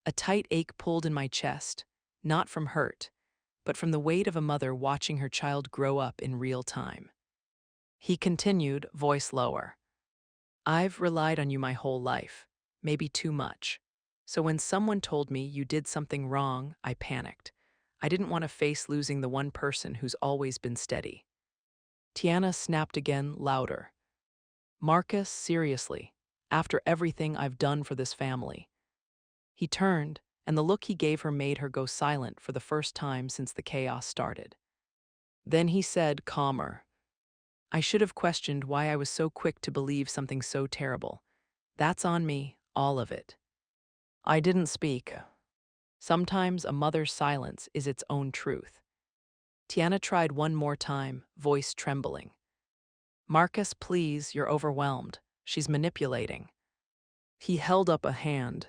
A tight ache pulled in my chest, not from hurt, but from the weight of a mother watching her child grow up in real time. He continued, voice lower. I've relied on you my whole life, maybe too much. So when someone told me you did something wrong, I panicked. I didn't want to face losing the one person who's always been steady. Tiana snapped again, louder. Marcus, seriously, after everything I've done for this family. He turned, and the look he gave her made her go silent for the first time since the chaos started. Then he said, calmer, I should have questioned why I was so quick to believe something so terrible. That's on me, all of it. I didn't speak. Sometimes a mother's silence is its own truth. Tiana tried one more time, voice trembling. Marcus, please, you're overwhelmed. She's manipulating. He held up a hand.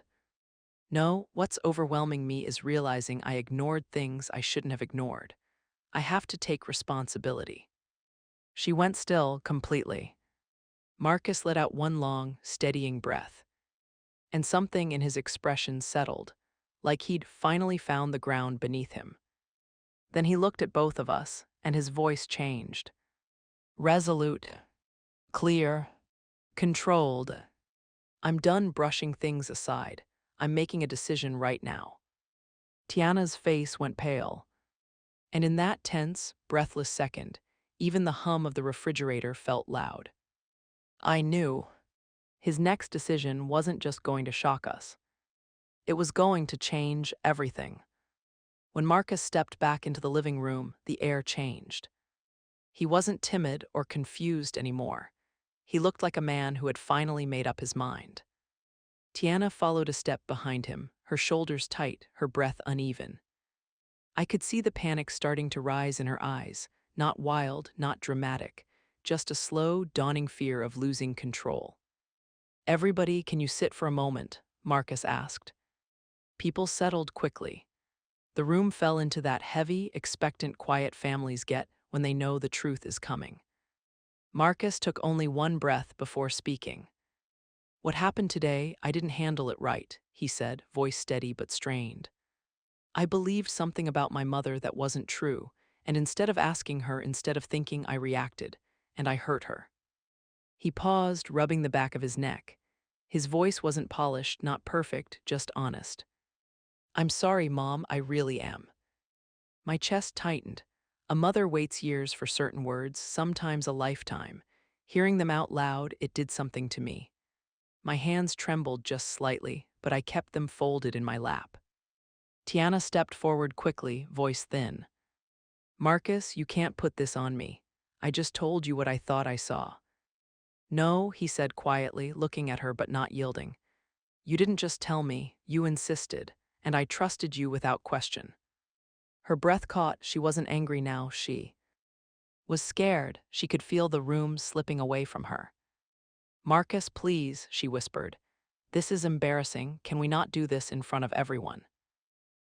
No, what's overwhelming me is realizing I ignored things I shouldn't have ignored. I have to take responsibility. She went still, completely. Marcus let out one long, steadying breath. And something in his expression settled, like he'd finally found the ground beneath him. Then he looked at both of us, and his voice changed. Resolute, clear, controlled. I'm done brushing things aside. I'm making a decision right now. Tiana's face went pale. And in that tense, breathless second, even the hum of the refrigerator felt loud. I knew. His next decision wasn't just going to shock us. It was going to change everything. When Marcus stepped back into the living room, the air changed. He wasn't timid or confused anymore. He looked like a man who had finally made up his mind. Tiana followed a step behind him, her shoulders tight, her breath uneven. I could see the panic starting to rise in her eyes, not wild, not dramatic, just a slow, dawning fear of losing control. Everybody, can you sit for a moment? Marcus asked. People settled quickly. The room fell into that heavy, expectant quiet families get when they know the truth is coming. Marcus took only one breath before speaking. What happened today, I didn't handle it right, he said, voice steady but strained. I believed something about my mother that wasn't true, and instead of asking her, instead of thinking, I reacted, and I hurt her. He paused, rubbing the back of his neck. His voice wasn't polished, not perfect, just honest. I'm sorry, Mom, I really am. My chest tightened. A mother waits years for certain words, sometimes a lifetime. Hearing them out loud, it did something to me. My hands trembled just slightly, but I kept them folded in my lap. Tiana stepped forward quickly, voice thin. Marcus, you can't put this on me. I just told you what I thought I saw. No, he said quietly, looking at her but not yielding. You didn't just tell me, you insisted, and I trusted you without question. Her breath caught. She wasn't angry now, she was scared. She could feel the room slipping away from her. Marcus, please, she whispered. This is embarrassing. Can we not do this in front of everyone?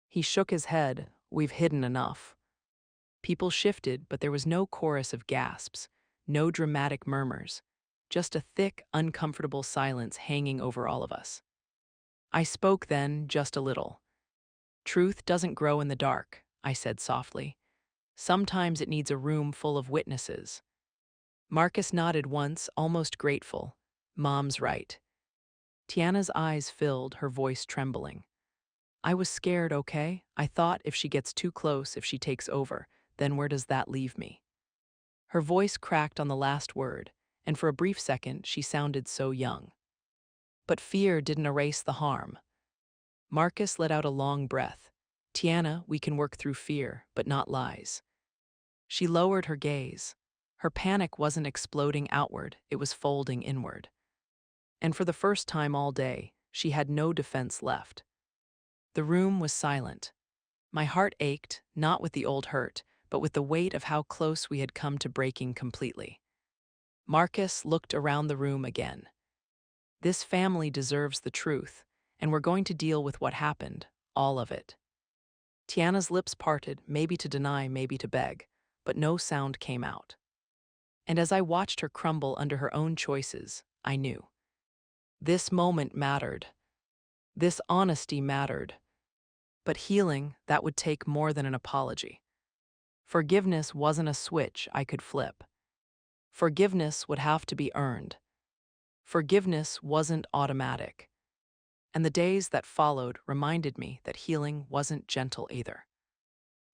He shook his head. We've hidden enough. People shifted, but there was no chorus of gasps, no dramatic murmurs, just a thick, uncomfortable silence hanging over all of us. I spoke then, just a little. Truth doesn't grow in the dark, I said softly. Sometimes it needs a room full of witnesses. Marcus nodded once, almost grateful. Mom's right. Tiana's eyes filled, her voice trembling. I was scared, okay? I thought if she gets too close, if she takes over, then where does that leave me? Her voice cracked on the last word, and for a brief second she sounded so young. But fear didn't erase the harm. Marcus let out a long breath. Tiana, we can work through fear, but not lies. She lowered her gaze. Her panic wasn't exploding outward, it was folding inward. And for the first time all day, she had no defense left. The room was silent. My heart ached, not with the old hurt, but with the weight of how close we had come to breaking completely. Marcus looked around the room again. This family deserves the truth, and we're going to deal with what happened, all of it. Tiana's lips parted, maybe to deny, maybe to beg, but no sound came out. And as I watched her crumble under her own choices, I knew. This moment mattered. This honesty mattered. But healing, that would take more than an apology. Forgiveness wasn't a switch I could flip. Forgiveness would have to be earned. Forgiveness wasn't automatic. And the days that followed reminded me that healing wasn't gentle either.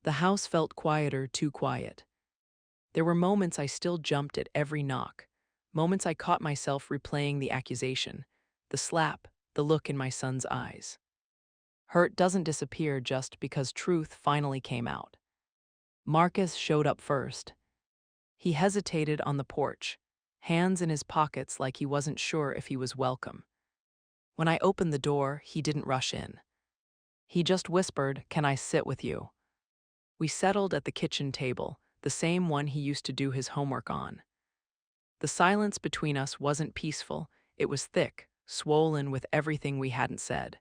The house felt quieter, too quiet. There were moments I still jumped at every knock, moments I caught myself replaying the accusation, the slap, the look in my son's eyes. Hurt doesn't disappear just because truth finally came out. Marcus showed up first. He hesitated on the porch, hands in his pockets like he wasn't sure if he was welcome. When I opened the door, he didn't rush in. He just whispered, "Can I sit with you?" We settled at the kitchen table, the same one he used to do his homework on. The silence between us wasn't peaceful, it was thick, swollen with everything we hadn't said.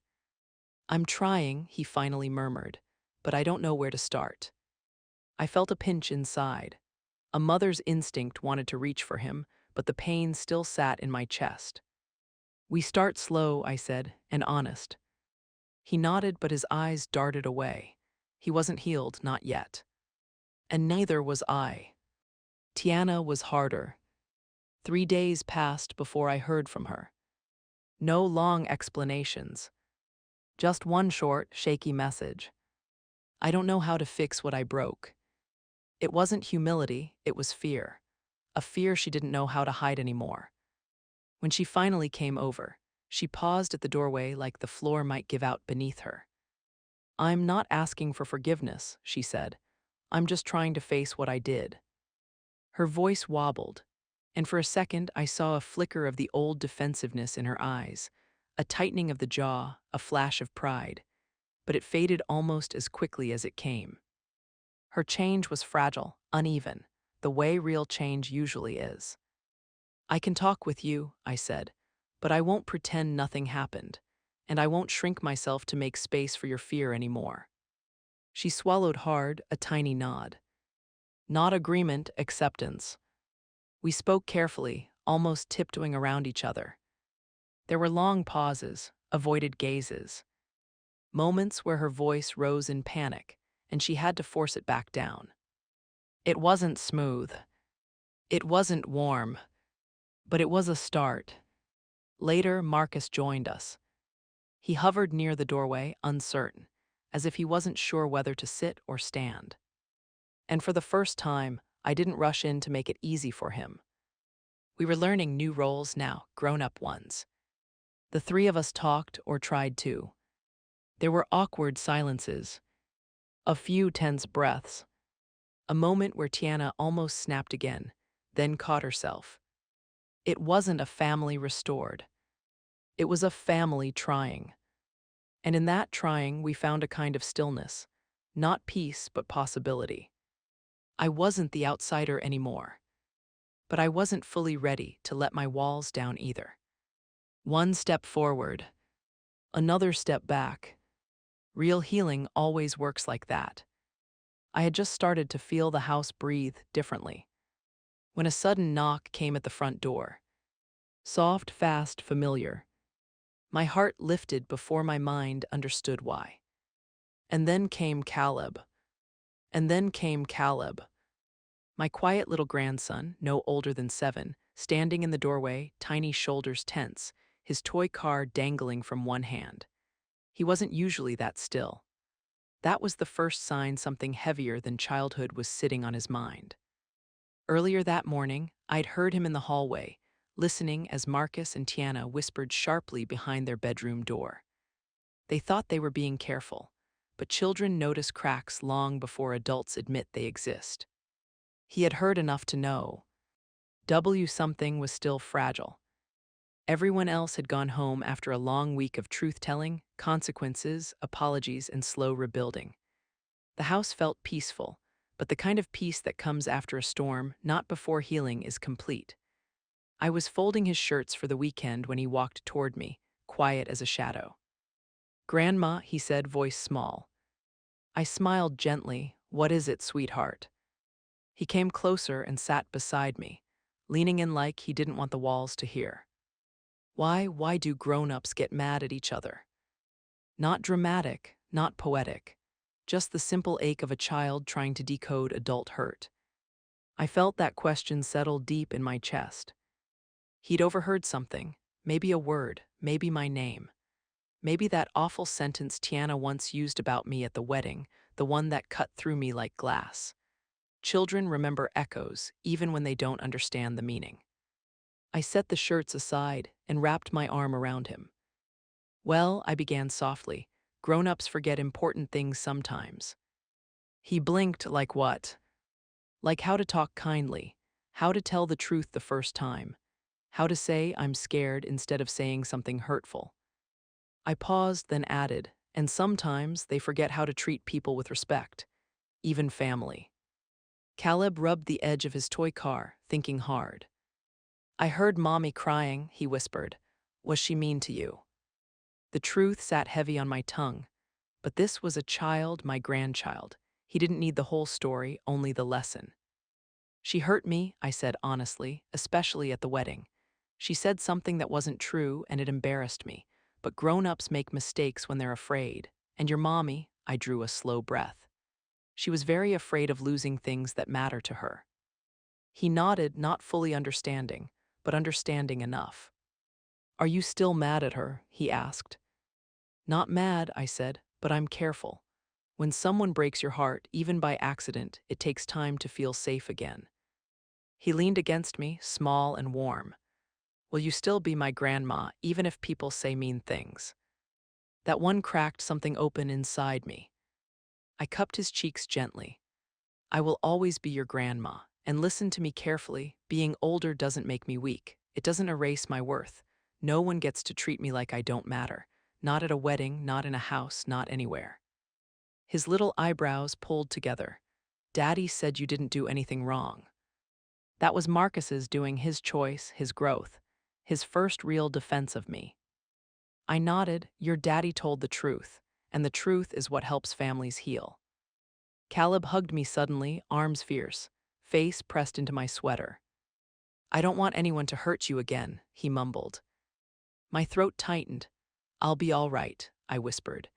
"I'm trying," he finally murmured, "but I don't know where to start." I felt a pinch inside. A mother's instinct wanted to reach for him, but the pain still sat in my chest. "We start slow," I said, "and honest." He nodded, but his eyes darted away. He wasn't healed, not yet. And neither was I. Tiana was harder. 3 days passed before I heard from her. No long explanations. Just one short, shaky message. "I don't know how to fix what I broke." It wasn't humility, it was fear. A fear she didn't know how to hide anymore. When she finally came over, she paused at the doorway like the floor might give out beneath her. "I'm not asking for forgiveness," she said. "I'm just trying to face what I did." Her voice wobbled, and for a second I saw a flicker of the old defensiveness in her eyes, a tightening of the jaw, a flash of pride, but it faded almost as quickly as it came. Her change was fragile, uneven, the way real change usually is. "I can talk with you," I said, "but I won't pretend nothing happened, and I won't shrink myself to make space for your fear anymore." She swallowed hard, a tiny nod. Not agreement, acceptance. We spoke carefully, almost tiptoeing around each other. There were long pauses, avoided gazes, moments where her voice rose in panic, and she had to force it back down. It wasn't smooth. It wasn't warm. But it was a start. Later, Marcus joined us. He hovered near the doorway, uncertain, as if he wasn't sure whether to sit or stand. And for the first time, I didn't rush in to make it easy for him. We were learning new roles now, grown-up ones. The three of us talked or tried to. There were awkward silences, a few tense breaths, a moment where Tiana almost snapped again, then caught herself. It wasn't a family restored. It was a family trying. And in that trying, we found a kind of stillness, not peace, but possibility. I wasn't the outsider anymore, but I wasn't fully ready to let my walls down either. One step forward, another step back. Real healing always works like that. I had just started to feel the house breathe differently, when a sudden knock came at the front door. Soft, fast, familiar. My heart lifted before my mind understood why. And then came Caleb. And then came Caleb. My quiet little grandson, no older than 7, standing in the doorway, tiny shoulders tense, his toy car dangling from one hand. He wasn't usually that still. That was the first sign something heavier than childhood was sitting on his mind. Earlier that morning, I'd heard him in the hallway, listening as Marcus and Tiana whispered sharply behind their bedroom door. They thought they were being careful, but children notice cracks long before adults admit they exist. He had heard enough to know. Something was still fragile. Everyone else had gone home after a long week of truth-telling, consequences, apologies, and slow rebuilding. The house felt peaceful, but the kind of peace that comes after a storm, not before healing is complete. I was folding his shirts for the weekend when he walked toward me, quiet as a shadow. "Grandma," he said, voice small. I smiled gently. "What is it, sweetheart?" He came closer and sat beside me, leaning in like he didn't want the walls to hear. Why do grown-ups get mad at each other? Not dramatic, not poetic, just the simple ache of a child trying to decode adult hurt. I felt that question settle deep in my chest. He'd overheard something, maybe a word, maybe my name. Maybe that awful sentence Tiana once used about me at the wedding, the one that cut through me like glass. Children remember echoes, even when they don't understand the meaning. I set the shirts aside and wrapped my arm around him. "Well," I began softly, Grown-ups forget important things sometimes. He blinked like what? Like how to talk kindly, how to tell the truth the first time, how to say I'm scared instead of saying something hurtful. I paused, then added, and sometimes they forget how to treat people with respect, even family. Caleb rubbed the edge of his toy car, thinking hard. I heard Mommy crying, he whispered. Was she mean to you? The truth sat heavy on my tongue, but this was a child, my grandchild. He didn't need the whole story, only the lesson. She hurt me, I said honestly, especially at the wedding. She said something that wasn't true and it embarrassed me, but grown-ups make mistakes when they're afraid. And your mommy, I drew a slow breath. She was very afraid of losing things that matter to her. He nodded, not fully understanding, but understanding enough. Are you still mad at her? He asked. Not mad, I said, but I'm careful. When someone breaks your heart, even by accident, it takes time to feel safe again. He leaned against me, small and warm. Will you still be my grandma, even if people say mean things? That one cracked something open inside me. I cupped his cheeks gently. I will always be your grandma, and listen to me carefully. Being older doesn't make me weak. It doesn't erase my worth. No one gets to treat me like I don't matter. Not at a wedding, not in a house, not anywhere. His little eyebrows pulled together. Daddy said you didn't do anything wrong. That was Marcus's doing, his choice, his growth, his first real defense of me. I nodded. Your daddy told the truth, and the truth is what helps families heal. Caleb hugged me suddenly, arms fierce, face pressed into my sweater. I don't want anyone to hurt you again, he mumbled. My throat tightened. I'll be all right, I whispered.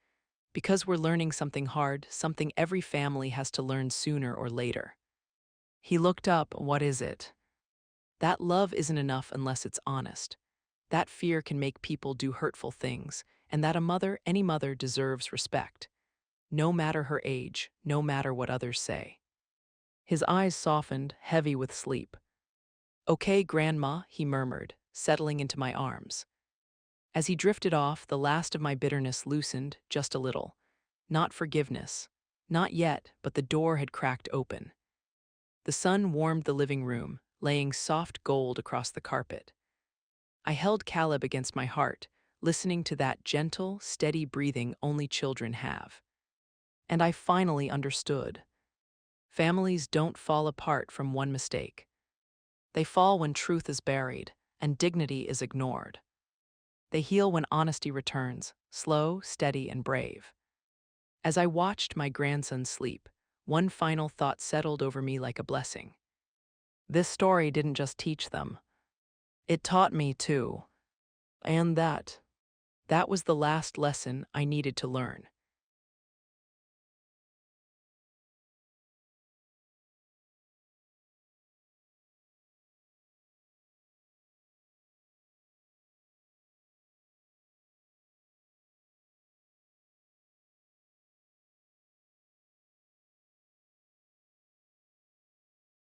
Because we're learning something hard, something every family has to learn sooner or later. He looked up. What is it? That love isn't enough unless it's honest. That fear can make people do hurtful things, and that a mother, any mother, deserves respect. No matter her age, no matter what others say. His eyes softened, heavy with sleep. Okay, Grandma, he murmured, settling into my arms. As he drifted off, the last of my bitterness loosened, just a little. Not forgiveness. Not yet, but the door had cracked open. The sun warmed the living room, laying soft gold across the carpet. I held Caleb against my heart, listening to that gentle, steady breathing only children have. And I finally understood. Families don't fall apart from one mistake. They fall when truth is buried and dignity is ignored. They heal when honesty returns, slow, steady, and brave. As I watched my grandson sleep, one final thought settled over me like a blessing. This story didn't just teach them. It taught me too. And that was the last lesson I needed to learn.